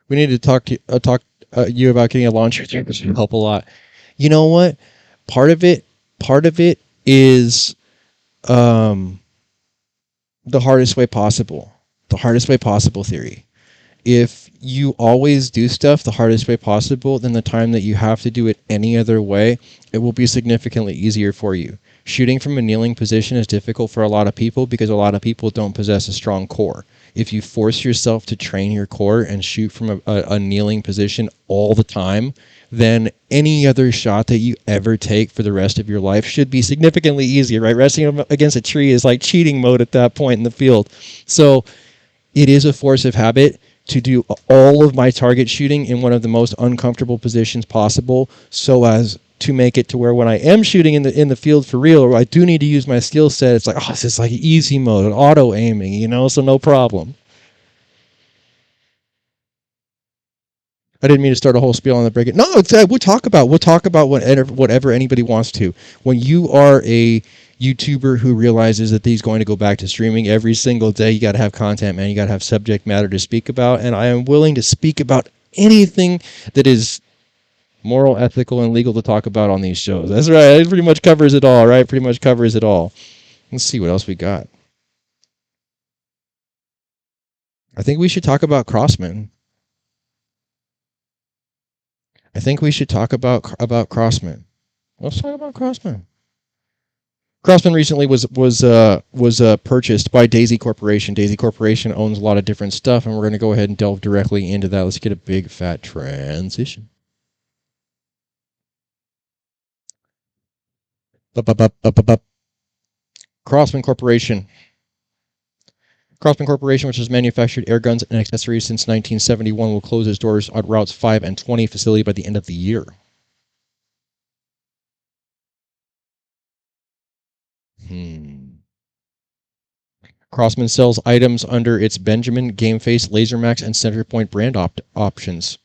Speaker 2: We need to talk you about getting a launcher. This would help a lot. You know what? Part of it is the hardest way possible. The hardest way possible theory. If you always do stuff the hardest way possible, then the time that you have to do it any other way, it will be significantly easier for you. Shooting from a kneeling position is difficult for a lot of people because a lot of people don't possess a strong core. If you force yourself to train your core and shoot from a kneeling position all the time, then any other shot that you ever take for the rest of your life should be significantly easier, right? Resting against a tree is like cheating mode at that point in the field. So it is a force of habit to do all of my target shooting in one of the most uncomfortable positions possible, so as to make it to where when I am shooting in the field for real, or I do need to use my skill set, it's like, oh, this is like easy mode, auto aiming, you know, so no problem. I didn't mean to start a whole spiel on the break. No, we'll talk about whatever anybody wants to. When you are a YouTuber who realizes that he's going to go back to streaming every single day, you got to have content, man. You got to have subject matter to speak about, and I am willing to speak about anything that is moral, ethical, and legal to talk about on these shows. That's right. It pretty much covers it all, right? Pretty much covers it all. Let's see what else we got. I think we should talk about Crosman. I think we should talk about Crosman. Let's talk about Crosman. Crosman recently was purchased by Daisy Corporation. Daisy Corporation owns a lot of different stuff, and we're going to go ahead and delve directly into that. Let's get a big fat transition. Crosman Corporation. Crosman Corporation, which has manufactured airguns and accessories since 1971, will close its doors on routes 5 and 20 facility by the end of the year. Crosman sells items under its Benjamin, Gameface, LaserMax, and Centerpoint brand options.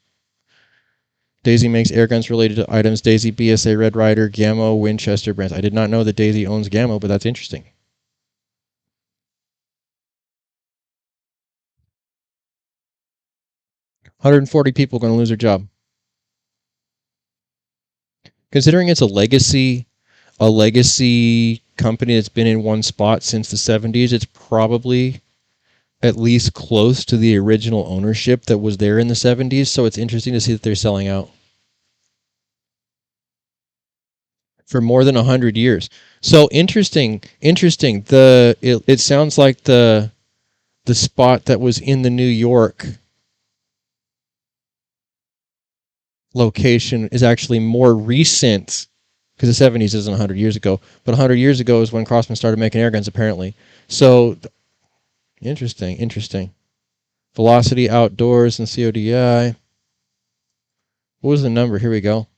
Speaker 2: Daisy makes airguns related to items Daisy, BSA, Red Ryder, Gammo, Winchester brands. I did not know that Daisy owns Gammo, but that's interesting. $140 people going to lose their job. Considering it's a legacy company that's been in one spot since the 70s, it's probably at least close to the original ownership that was there in the 70s, so it's interesting to see that they're selling out for more than 100 years. So interesting. It sounds like the spot that was in the New York location is actually more recent, because the 70s isn't 100 years ago, but 100 years ago is when Crosman started making airguns, apparently. So, interesting. Velocity Outdoors and CODI. What was the number? Here we go.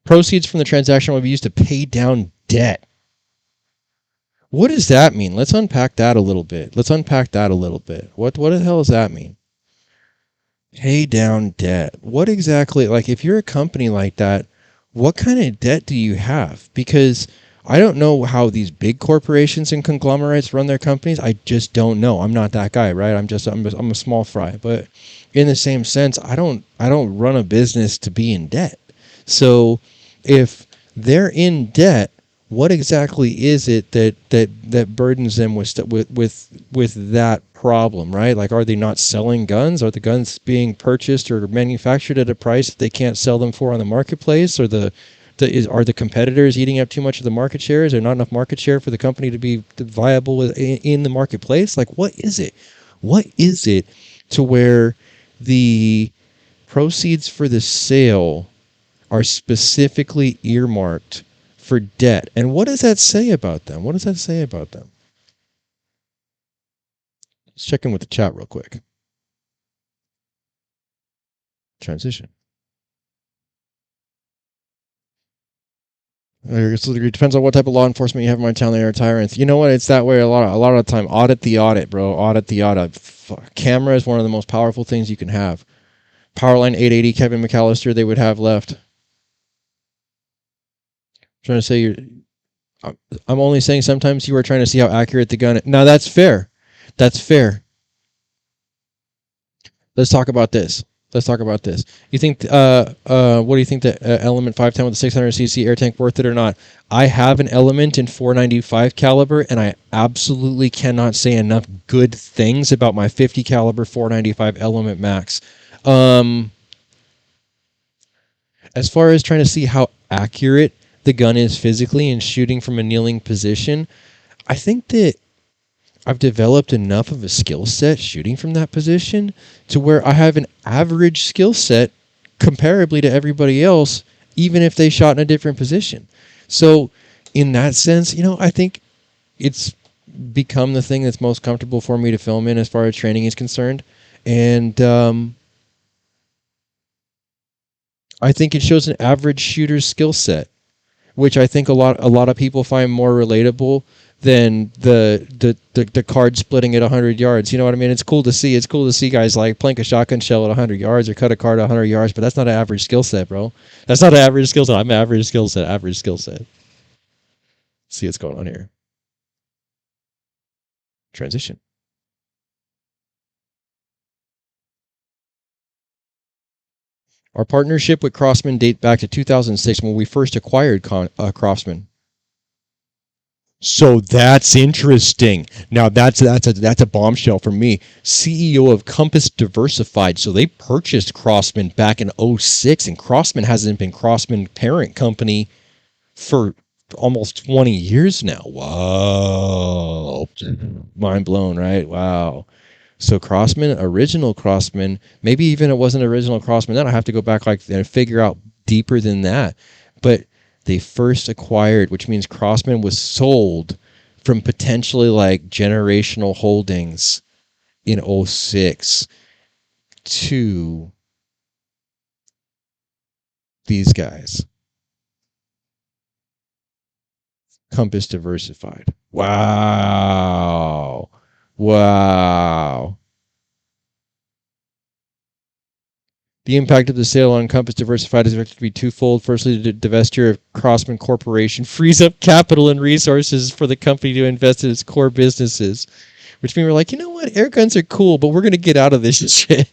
Speaker 2: Proceeds from the transaction will be used to pay down debt. What does that mean? Let's unpack that a little bit. What the hell does that mean? Pay down debt. What exactly, like, if you're a company like that, what kind of debt do you have? Because I don't know how these big corporations and conglomerates run their companies. I just don't know. I'm not that guy, right? I'm a small fry. But in the same sense, I don't run a business to be in debt. So if they're in debt, what exactly is it that burdens them with that problem, right? Like, are they not selling guns? Are the guns being purchased or manufactured at a price that they can't sell them for on the marketplace? Or are the competitors eating up too much of the market share? Is there not enough market share for the company to be viable in the marketplace? Like, what is it? What is it to where the proceeds for the sale are specifically earmarked for debt? And what does that say about them? Let's check in with the chat real quick. Transition. It depends on what type of law enforcement you have in my town. They are tyrants. You know what? It's that way a lot of the time. Audit the audit, bro. Audit the audit. Camera is one of the most powerful things you can have. Powerline 880, Kevin McAllister, they would have left. I'm trying to say I'm only saying sometimes you are trying to see how accurate the gun is. Now, that's fair. Let's talk about this. You think, what do you think the Element 510 with the 600cc air tank worth it or not? I have an Element in 495 caliber, and I absolutely cannot say enough good things about my 50 caliber 495 Element Max. As far as trying to see how accurate the gun is physically and shooting from a kneeling position, I think that I've developed enough of a skill set shooting from that position to where I have an average skill set comparably to everybody else, even if they shot in a different position. So in that sense, I think it's become the thing that's most comfortable for me to film in as far as training is concerned. And I think it shows an average shooter's skill set, which I think a lot of people find more relatable than the card splitting at 100 yards. You know what I mean? It's cool to see. It's cool to see guys like plank a shotgun shell at 100 yards or cut a card at 100 yards, but that's not an average skill set, bro. That's not an average skill set. I'm an average skill set. See what's going on here. Transition. Our partnership with Crosman dates back to 2006 when we first acquired Crosman. So that's interesting. Now that's a bombshell for me. CEO of Compass Diversified. So they purchased Crosman back in 2006, and Crosman hasn't been Crosman parent company for almost 20 years now. Wow. Mind blown, right? Wow. So Crosman, original Crosman, maybe even it wasn't original Crosman. Then I have to go back and figure out deeper than that. But they first acquired, which means Crosman was sold from potentially like generational holdings in '06 to these guys. Compass Diversified. Wow. Wow. The impact of the sale on Compass Diversified is expected to be twofold. Firstly, the divestiture of Crosman Corporation frees up capital and resources for the company to invest in its core businesses. Which means we're like, you know what? Airguns are cool, but we're going to get out of this shit.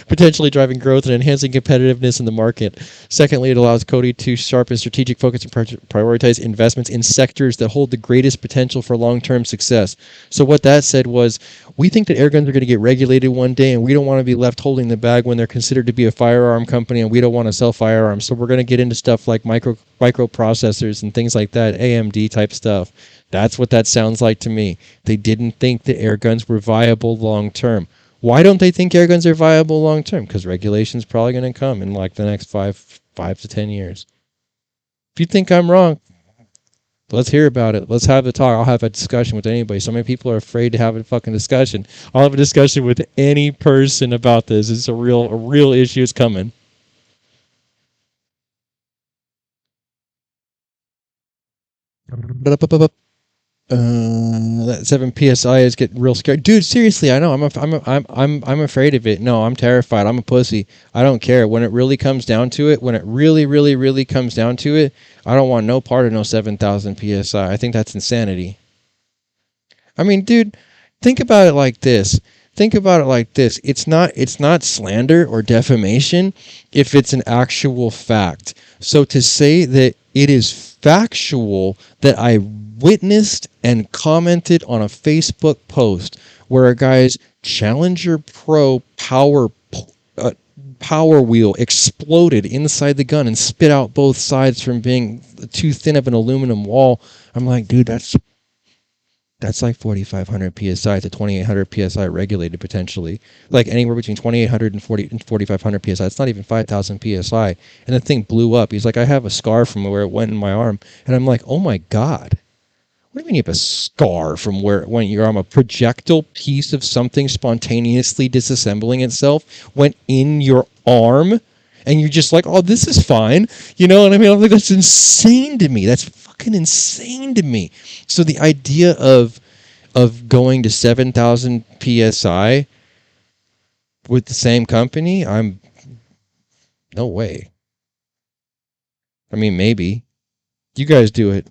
Speaker 2: Potentially driving growth and enhancing competitiveness in the market. Secondly, it allows Cody to sharpen strategic focus and prioritize investments in sectors that hold the greatest potential for long-term success. So what that said was, we think that airguns are going to get regulated one day, and we don't want to be left holding the bag when they're considered to be a firearm company, and we don't want to sell firearms. So we're going to get into stuff like microprocessors and things like that, AMD type stuff. That's what that sounds like to me. They didn't think that airguns were viable long-term. Why don't they think airguns are viable long term? Because regulation's probably going to come in like the next five to 10 years. If you think I'm wrong, let's hear about it. Let's have the talk. I'll have a discussion with anybody. So many people are afraid to have a fucking discussion. I'll have a discussion with any person about this. It's a real issue is coming. That 7 psi is getting real scared, dude. Seriously, I know. I'm afraid of it. No, I'm terrified. I'm a pussy. I don't care. When it really comes down to it, when it really comes down to it, I don't want no part of no 7,000 psi. I think that's insanity. I mean, dude, think about it like this. It's not slander or defamation if it's an actual fact. So to say that it is factual that I witnessed and commented on a Facebook post where a guy's Challenger Pro power wheel exploded inside the gun and spit out both sides from being too thin of an aluminum wall. I'm like, dude, that's like 4,500 psi to 2,800 psi regulated potentially. Like anywhere between 2,800 and 4,500 psi. It's not even 5,000 psi. And the thing blew up. He's like, I have a scar from where it went in my arm. And I'm like, oh my God. What do you mean you have a scar from where it went in your arm? A projectile piece of something spontaneously disassembling itself went in your arm? And you're just like, oh, this is fine. You know what I mean? I'm like, that's insane to me. That's fucking insane to me. So the idea of going to 7,000 psi with the same company, no way. I mean, maybe. You guys do it.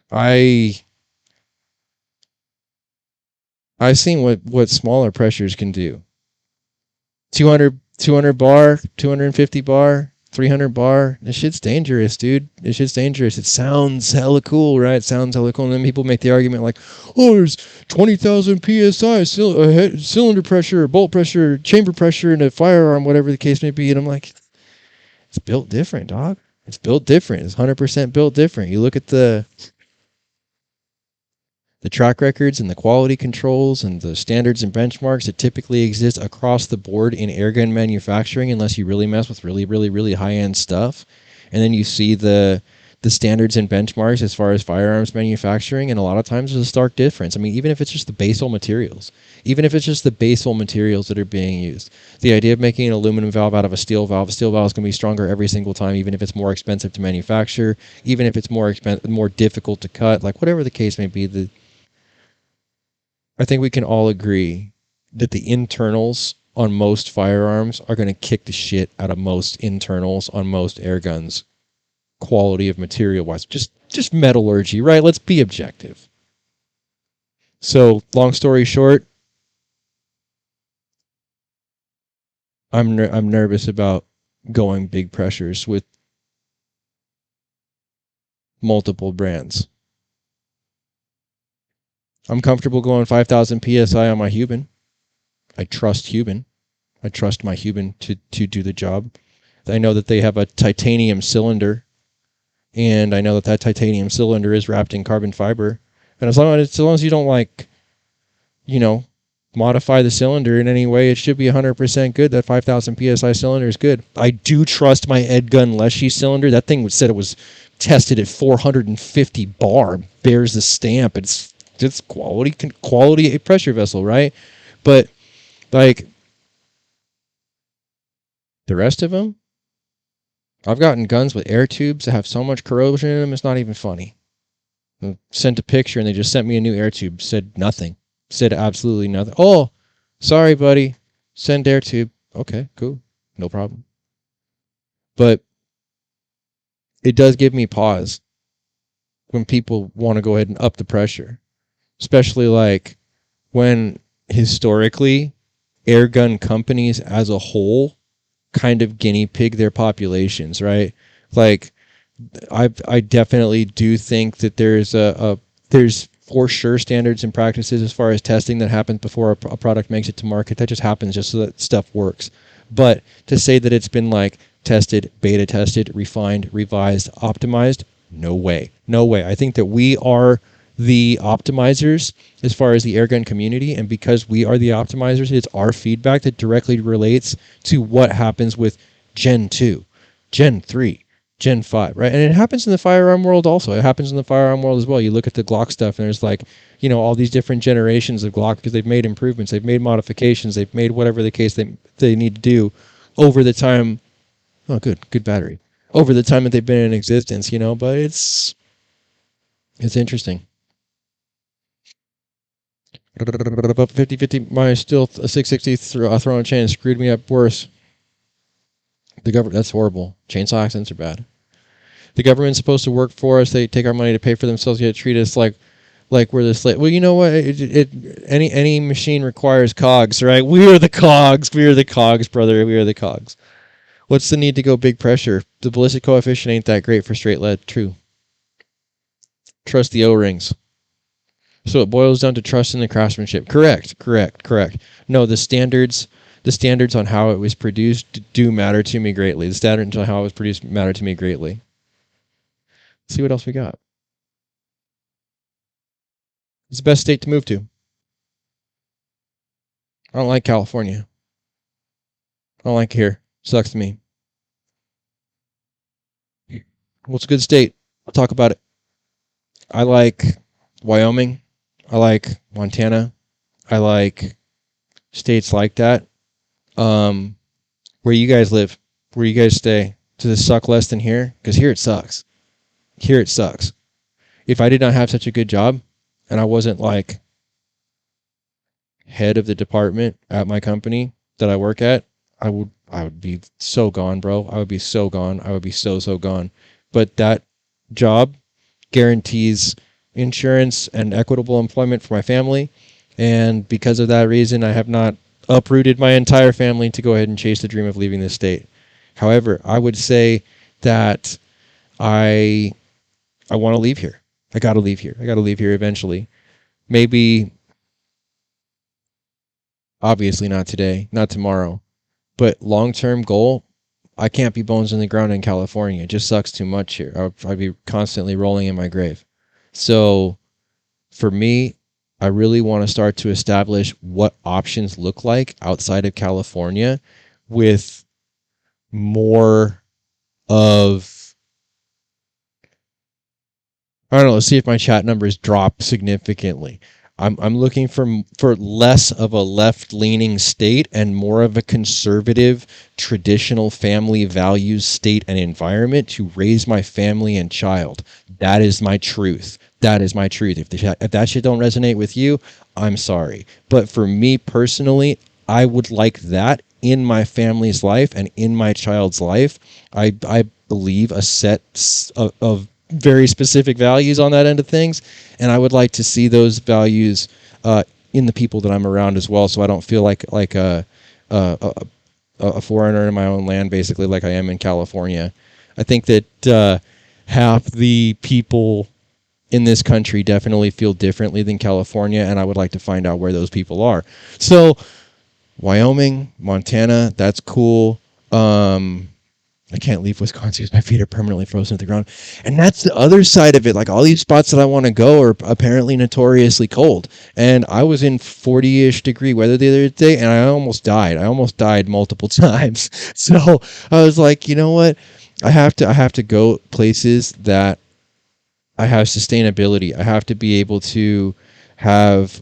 Speaker 2: I've seen what smaller pressures can do. 200 bar, 250 bar, 300 bar. This shit's dangerous, dude. This shit's dangerous. It sounds hella cool, right? It sounds hella cool. And then people make the argument like, oh, there's 20,000 psi cylinder pressure, bolt pressure, chamber pressure in a firearm, whatever the case may be. And I'm like, it's built different, dog. It's built different. It's 100% built different. You look at the track records and the quality controls and the standards and benchmarks that typically exist across the board in airgun manufacturing, unless you really mess with really high-end stuff. And then you see the standards and benchmarks as far as firearms manufacturing, and a lot of times there's a stark difference. I mean, even if it's just the basal materials that are being used. The idea of making an aluminum valve out of a steel valve is going to be stronger every single time, even if it's more expensive to manufacture, even if it's more difficult to cut, like whatever the case may be. I think we can all agree that the internals on most firearms are going to kick the shit out of most internals on most air guns, quality of material wise. Just metallurgy, right? Let's be objective. So, long story short, I'm nervous about going big pressures with multiple brands. I'm comfortable going 5,000 psi on my Huben. I trust Huben. I trust my Huben to do the job. I know that they have a titanium cylinder, and I know that titanium cylinder is wrapped in carbon fiber. And as long as you don't, like, you know, modify the cylinder in any way, it should be 100% good. That 5,000 psi cylinder is good. I do trust my Airgun Leshy cylinder. That thing said it was tested at 450 bar. Bears the stamp. It's quality pressure vessel, right? But like the rest of them, I've gotten guns with air tubes that have so much corrosion in them, it's not even funny. I sent a picture and they just sent me a new air tube. Said nothing. Said absolutely nothing. Oh, sorry, buddy. Send air tube. Okay, cool. No problem. But it does give me pause when people want to go ahead and up the pressure. Especially like when historically airgun companies as a whole kind of guinea pig their populations, right? Like I definitely do think that there's there's for sure standards and practices as far as testing that happens before a product makes it to market. That just happens just so that stuff works. But to say that it's been like tested, beta tested, refined, revised, optimized, no way. No way. I think that we are the optimizers as far as the airgun community, and because we are the optimizers, it's our feedback that directly relates to what happens with Gen 2, Gen 3, Gen 5, right? And it happens in the firearm world also. It happens in the firearm world as well. You look at the Glock stuff and there's like, you know, all these different generations of Glock because they've made improvements, they've made modifications, they've made whatever the case they need to do over the time. Oh, good battery. Over the time that they've been in existence, you know, but it's interesting. 50-50, my still a 660 throwing chain screwed me up worse. The government, that's horrible. Chainsaw accidents are bad. The government's supposed to work for us. They take our money to pay for themselves, yet treat us like we're the slave. Well, you know what? Any machine requires cogs, right? We are the cogs. We are the cogs, brother. We are the cogs. What's the need to go big pressure? The ballistic coefficient ain't that great for straight lead. True. Trust the O-rings. So it boils down to trust in the craftsmanship. Correct. No, the standards on how it was produced do matter to me greatly. The standards on how it was produced matter to me greatly. Let's see what else we got. It's the best state to move to. I don't like California. I don't like it here. Sucks to me. What's a good state? I'll talk about it. I like Wyoming. I like Montana. I like states like that. Where you guys live, where you guys stay, does it suck less than here? Because here it sucks. Here it sucks. If I did not have such a good job, and I wasn't like head of the department at my company that I work at, I would be so gone, bro. I would be so gone. I would be so gone. But that job guarantees insurance and equitable employment for my family, and because of that reason, I have not uprooted my entire family to go ahead and chase the dream of leaving this state. However, I would say that I want to leave here. I got to leave here. I got to leave here eventually. Maybe, obviously not today, not tomorrow, but long-term goal, I can't be bones in the ground in California. It just sucks too much here. I'd be constantly rolling in my grave. So for me, I really want to start to establish what options look like outside of California with more of, I don't know, let's see if my chat numbers drop significantly. I'm looking for less of a left-leaning state and more of a conservative, traditional family values state and environment to raise my family and child. That is my truth. That is my truth. If that shit don't resonate with you, I'm sorry. But for me personally, I would like that in my family's life and in my child's life. I believe a set of very specific values on that end of things, and I would like to see those values in the people that I'm around as well, so I don't feel like a foreigner in my own land, basically, like I am in California. I think that half the people in this country definitely feel differently than California, and I would like to find out where those people are. So Wyoming, Montana, that's cool. I can't leave Wisconsin because my feet are permanently frozen to the ground. And that's the other side of it. Like all these spots that I want to go are apparently notoriously cold. And I was in 40-ish degree weather the other day and I almost died. I almost died multiple times. So I was like, you know what? I have to go places that I have sustainability. I have to be able to have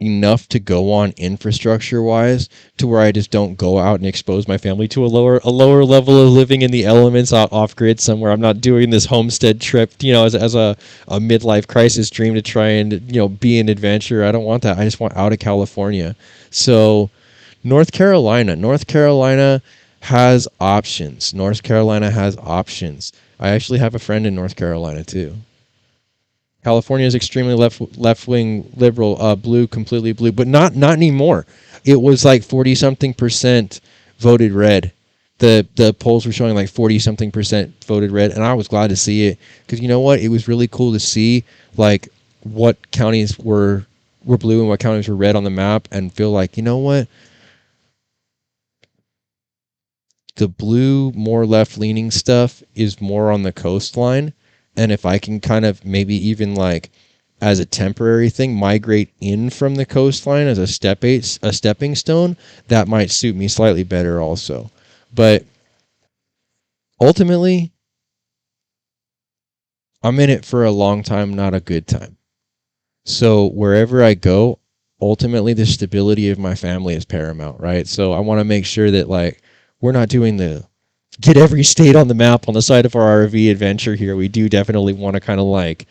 Speaker 2: enough to go on infrastructure wise to where I just don't go out and expose my family to a lower level of living in the elements off grid somewhere. I'm not doing this homestead trip, as a midlife crisis dream to try and, be an adventurer. I don't want that. I just want out of California. So North Carolina has options. North Carolina has options. I actually have a friend in North Carolina too. California is extremely left wing liberal, blue, completely blue, but not anymore. It was like 40-something% voted red. The polls were showing like 40-something% voted red, and I was glad to see it because you know what? It was really cool to see like what counties were blue and what counties were red on the map, and feel like, you know what? The blue, more left leaning stuff is more on the coastline. And if I can kind of maybe even like as a temporary thing migrate in from the coastline as a stepping stone, that might suit me slightly better also. But ultimately, I'm in it for a long time, not a good time. So wherever I go, ultimately the stability of my family is paramount, right? So I want to make sure that like we're not doing the get every state on the map on the side of our RV adventure here. We do definitely want to kind of like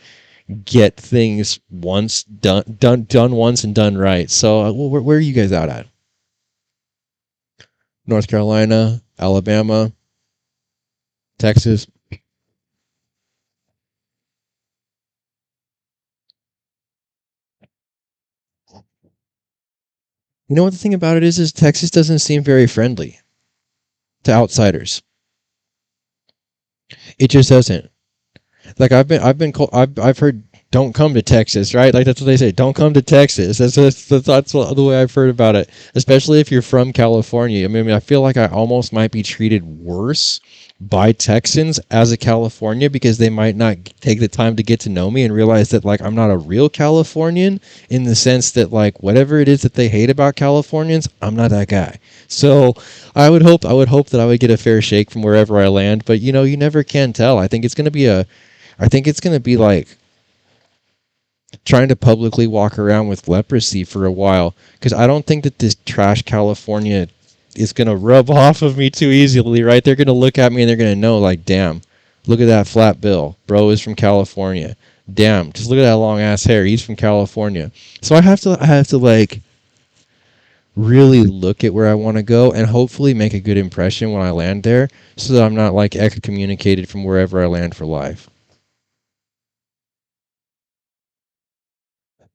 Speaker 2: get things once done once and done right. So where are you guys out at? North Carolina, Alabama, Texas. You know what the thing about it is Texas doesn't seem very friendly to outsiders. It just doesn't. Like I've heard don't come to Texas, right? Like that's what they say. Don't come to Texas. That's the way I've heard about it. Especially if you're from California. I mean, I feel like I almost might be treated worse by Texans as a California because they might not take the time to get to know me and realize that like I'm not a real Californian in the sense that like whatever it is that they hate about Californians, I'm not that guy. So I would hope that I would get a fair shake from wherever I land, but you never can tell. I think it's going to be like trying to publicly walk around with leprosy for a while because I don't think that this trash California is going to rub off of me too easily, right? They're going to look at me and they're going to know, like, damn, look at that flat bill. Bro is from California. Damn, just look at that long ass hair. He's from California. So I have to like really look at where I want to go and hopefully make a good impression when I land there so that I'm not like excommunicated from wherever I land for life.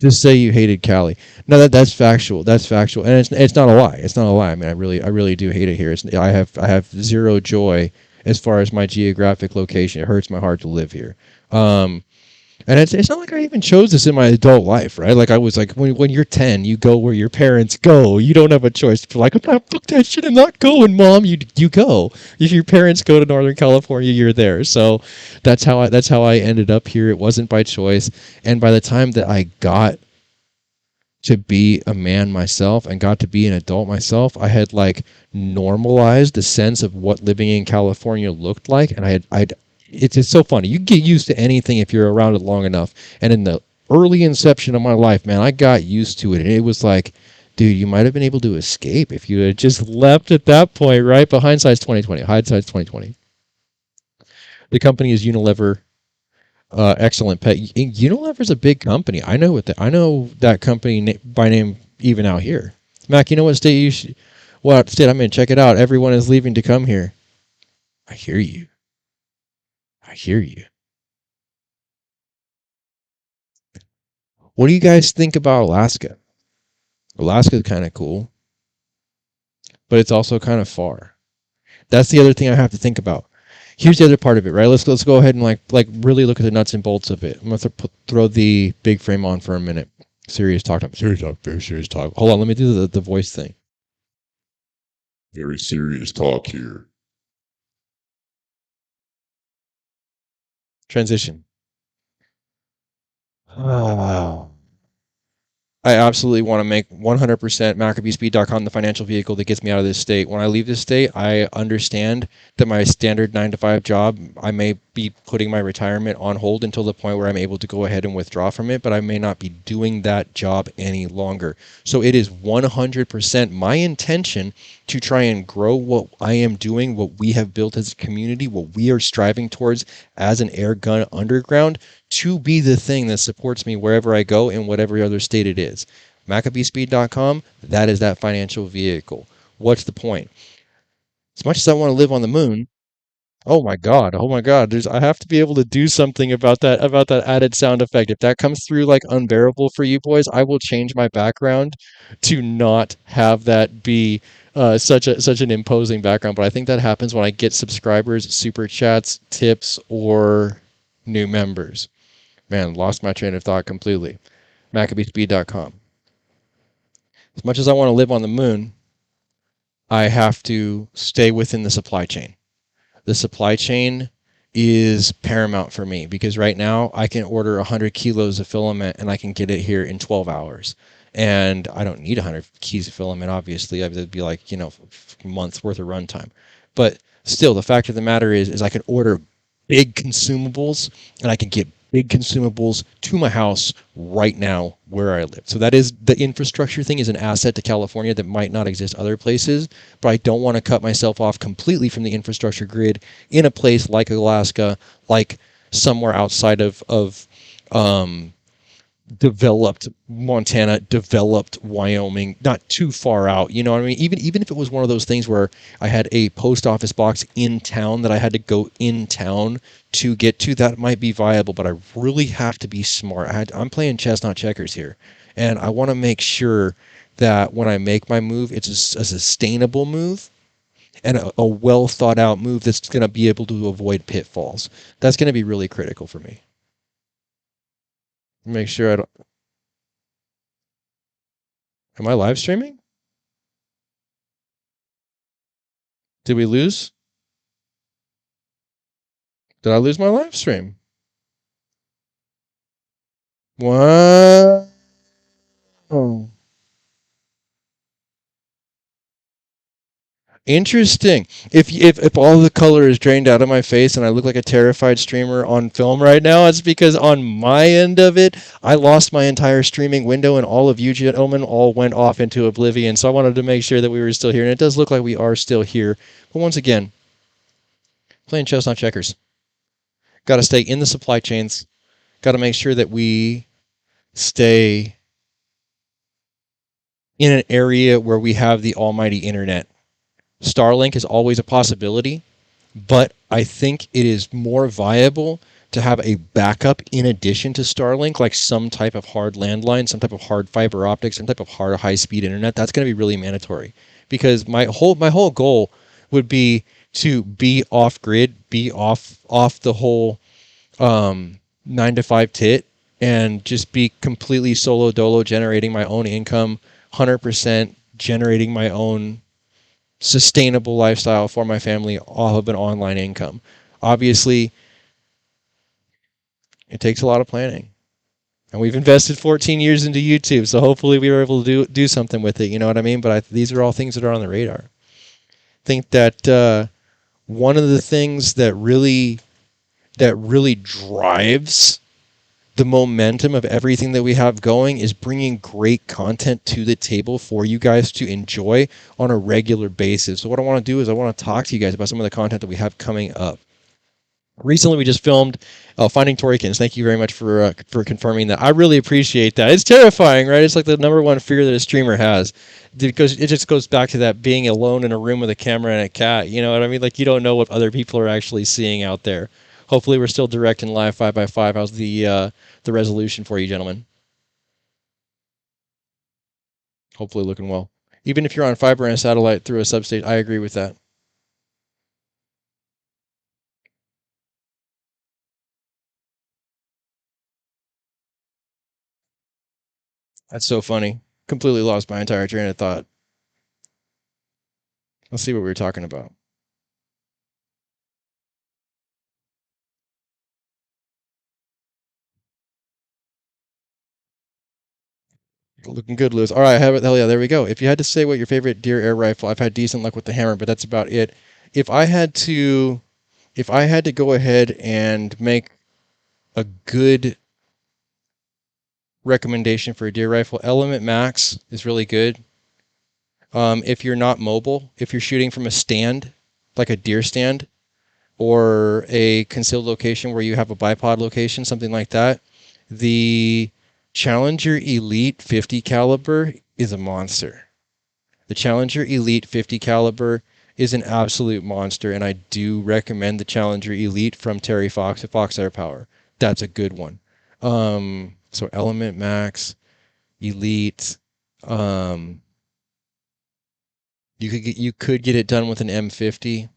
Speaker 2: Just say you hated Cali. No, that's factual. That's factual, and it's not a lie. It's not a lie. I mean, I really do hate it here. I have zero joy as far as my geographic location. It hurts my heart to live here. And it's not like I even chose this in my adult life, right? Like I was like, when you're 10, you go where your parents go. You don't have a choice. You're like, I'm not fuck that shit. I'm not going, Mom. You go. If your parents go to Northern California, you're there. So that's how I ended up here. It wasn't by choice. And by the time that I got to be a man myself and got to be an adult myself, I had like normalized the sense of what living in California looked like, and I'd it's so funny. You get used to anything if you're around it long enough. And in the early inception of my life, man, I got used to it. And it was like, dude, you might have been able to escape if you had just left at that point, right? But hindsight's 2020. Hindsight's 2020. The company is Unilever. Excellent pet. Unilever's a big company. I know that company by name even out here. Mac, you know what state what state I'm in? Check it out. Everyone is leaving to come here. I hear you. I hear you. What do you guys think about Alaska? Alaska's kind of cool, but it's also kind of far. That's the other thing I have to think about. Here's the other part of it, right? Let's go ahead and like really look at the nuts and bolts of it. I'm gonna throw the big frame on for a minute. Serious talk. Very serious talk. Hold on, let me do the voice thing.
Speaker 3: very serious talk here.
Speaker 2: Transition. I absolutely want to make 100% MACABESPEED.com the financial vehicle that gets me out of this state. When I leave this state, I understand that my standard 9 to 5 job, I may be putting my retirement on hold until the point where I'm able to go ahead and withdraw from it, but I may not be doing that job any longer. So it is 100% my intention to try and grow what I am doing, what we have built as a community, what we are striving towards as an Airgun underground, to be the thing that supports me wherever I go in whatever other state it is. MACABESPEED.com, that is that financial vehicle. What's the point? As much as I want to live on the moon, oh my god, I have to be able to do something about that added sound effect. If that comes through like unbearable for you boys, I will change my background to not have that be such an imposing background. But I think that happens when I get subscribers, super chats, tips, or new members. Man, lost my train of thought completely. MACABESPEED.com. As much as I want to live on the moon, I have to stay within the supply chain. The supply chain is paramount for me because right now I can order 100 kilos of filament and I can get it here in 12 hours. And I don't need 100 keys of filament, obviously. It'd be like, months worth of runtime. But still, the fact of the matter is I can order big consumables and I can get big consumables to my house right now where I live. So that is the infrastructure thing is an asset to California that might not exist other places, but I don't want to cut myself off completely from the infrastructure grid in a place like Alaska, like somewhere outside of developed Montana, developed Wyoming, not too far out. You know what I mean? Even if it was one of those things where I had a post office box in town that I had to go in town to get to, that might be viable. But I really have to be smart. I'm playing chess, not checkers here, and I want to make sure that when I make my move, it's a sustainable move and a well thought out move that's going to be able to avoid pitfalls. That's going to be really critical for me. Make sure I don't. Am I live streaming? Did we lose? Did I lose my live stream? What? Oh. Interesting. If all the color is drained out of my face and I look like a terrified streamer on film right now, it's because on my end of it, I lost my entire streaming window and all of you gentlemen all went off into oblivion. So I wanted to make sure that we were still here, and it does look like we are still here. But once again, playing chess, not checkers. Got to stay in the supply chains. Got to make sure that we stay in an area where we have the almighty internet. Starlink is always a possibility, but I think it is more viable to have a backup in addition to Starlink, like some type of hard landline, some type of hard fiber optics, some type of hard high-speed internet. That's going to be really mandatory because my whole goal would be to be off grid, be off the whole 9 to 5 tit, and just be completely solo dolo, generating my own income, 100% generating my own sustainable lifestyle for my family off of an online income. Obviously, it takes a lot of planning. And we've invested 14 years into YouTube, so hopefully we were able to do something with it, you know what I mean? But these are all things that are on the radar. I think that one of the things that really drives the momentum of everything that we have going is bringing great content to the table for you guys to enjoy on a regular basis. So what I want to do is I want to talk to you guys about some of the content that we have coming up. Recently, we just filmed Finding Torikins. Thank you very much for confirming that. I really appreciate that. It's terrifying, right? It's like the number one fear that a streamer has, because it just goes back to that being alone in a room with a camera and a cat. You know what I mean? Like, you don't know what other people are actually seeing out there. Hopefully, we're still direct and live 5x5. How's the resolution for you, gentlemen? Hopefully, looking well. Even if you're on fiber and a satellite through a substation, I agree with that. That's so funny. Completely lost my entire train of thought. Let's see what we were talking about. Looking good, Lewis. All right, I have it. Hell yeah, there we go. If you had to say what your favorite deer air rifle, I've had decent luck with the hammer, but that's about it. If I had to go ahead and make a good recommendation for a deer rifle, Element Max is really good. If you're not mobile, if you're shooting from a stand, like a deer stand, or a concealed location where you have a bipod location, something like that, the Challenger Elite 50 caliber is a monster. The Challenger Elite 50 caliber is an absolute monster, and I do recommend the Challenger Elite from Terry Fox at Fox Air Power. That's a good one. So Element Max, Elite. You could get it done with an M50.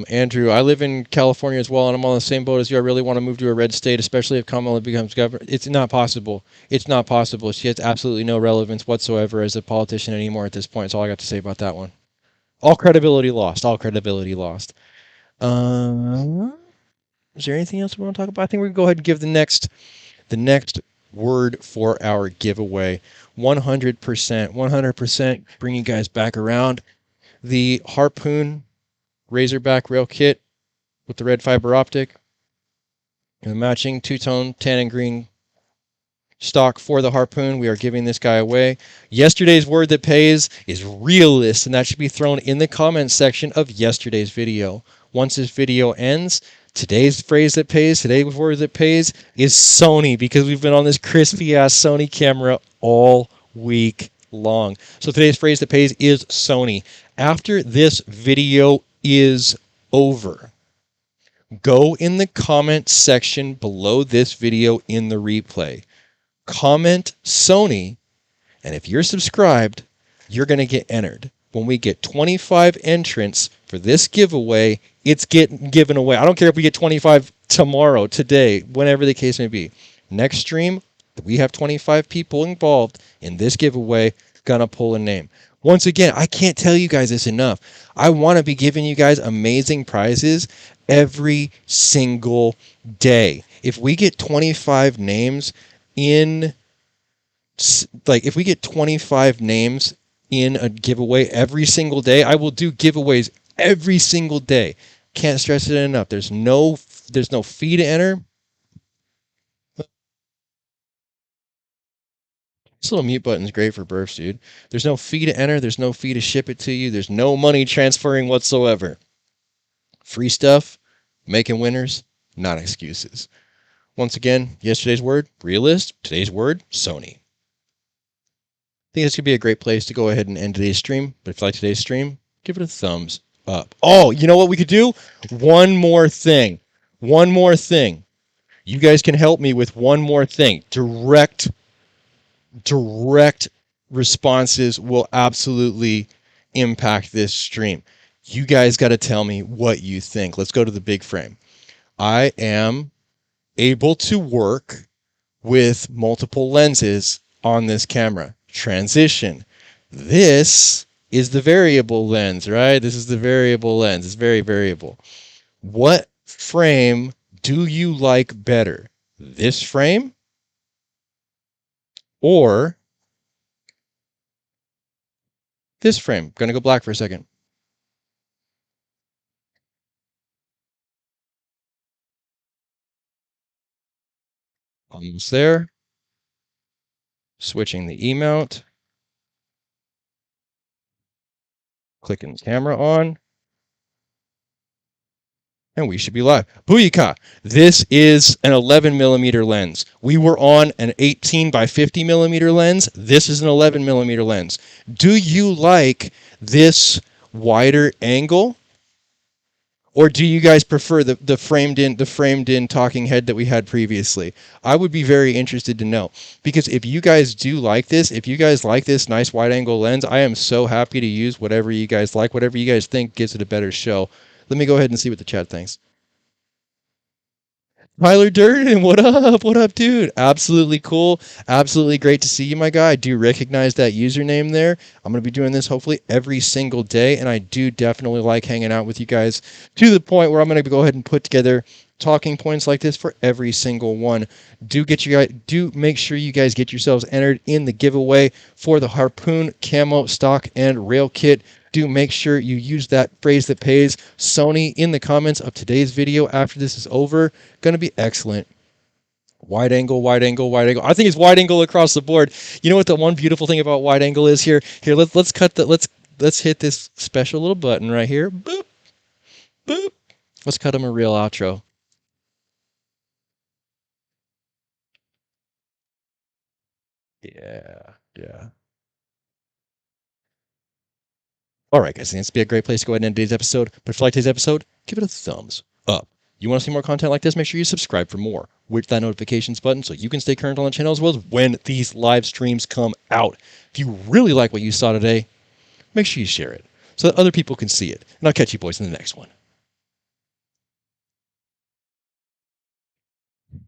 Speaker 2: Andrew, I live in California as well, and I'm on the same boat as you. I really want to move to a red state, especially if Kamala becomes governor. It's not possible. It's not possible. She has absolutely no relevance whatsoever as a politician anymore at this point. That's all I got to say about that one. All credibility lost. All credibility lost. Is there anything else we want to talk about? I think we can go ahead and give the next word for our giveaway. 100%. 100%. Bring you guys back around. The Harpoon Razorback rail kit with the red fiber optic and the matching two-tone tan and green stock for the Harpoon. We are giving this guy away. Yesterday's word that pays is realist, and that should be thrown in the comments section of yesterday's video. Once this video ends, today's phrase that pays, today's word that pays is Sony, because we've been on this crispy-ass Sony camera all week long. So today's phrase that pays is Sony. After this video is over, go in the comment section below this video in the replay. Comment Sony, and if you're subscribed, you're going to get entered. When we get 25 entrants for this giveaway, it's getting given away. I don't care if we get 25 tomorrow, today, whenever the case may be. Next stream, we have 25 people involved in this giveaway, gonna pull a name. Once again, I can't tell you guys this enough. I want to be giving you guys amazing prizes every single day. If we get 25 names in, if we get 25 names in a giveaway every single day, I will do giveaways every single day. Can't stress it enough. There's no fee to enter. This little mute button is great for burps, dude. There's no fee to enter. There's no fee to ship it to you. There's no money transferring whatsoever. Free stuff, making winners, not excuses. Once again, yesterday's word, realist. Today's word, Sony. I think this could be a great place to go ahead and end today's stream. But if you like today's stream, give it a thumbs up. Oh, you know what we could do? One more thing. One more thing. You guys can help me with one more thing. Direct responses will absolutely impact this stream. You guys got to tell me what you think. Let's go to the big frame. I am able to work with multiple lenses on this camera. Transition. This is the variable lens, right? This is the variable lens. It's very variable. What frame do you like better? This frame or this frame? Gonna go black for a second. Almost there. Switching the E-mount. Clicking camera on. And we should be live. Booyaka! This is an 11 millimeter lens. We were on an 18 by 50 millimeter lens. This is an 11 millimeter lens. Do you like this wider angle? Or do you guys prefer the framed in talking head that we had previously? I would be very interested to know, because if you guys do like this, if you guys like this nice wide angle lens, I am so happy to use whatever you guys like, whatever you guys think gives it a better show. Let me go ahead and see what the chat thinks. Tyler Durden, what up? What up, dude? Absolutely cool. Absolutely great to see you, my guy. I do recognize that username there. I'm going to be doing this hopefully every single day, and I do definitely like hanging out with you guys to the point where I'm going to go ahead and put together talking points like this for every single one. Do make sure you guys get yourselves entered in the giveaway for the Harpoon Camo Stock and Rail Kit. Do make sure you use that phrase that pays, Sony, in the comments of today's video after this is over. Going to be excellent. Wide angle, wide angle, wide angle. I think it's wide angle across the board. You know what the one beautiful thing about wide angle is here? Here, let's cut the let's hit this special little button right here. Boop, boop. Let's cut him a real outro. Yeah. All right, guys, I think this would be a great place to go ahead and end today's episode. But if you like today's episode, give it a thumbs up. You want to see more content like this, make sure you subscribe for more. With that notifications button so you can stay current on the channel as well as when these live streams come out. If you really like what you saw today, make sure you share it so that other people can see it. And I'll catch you boys in the next one.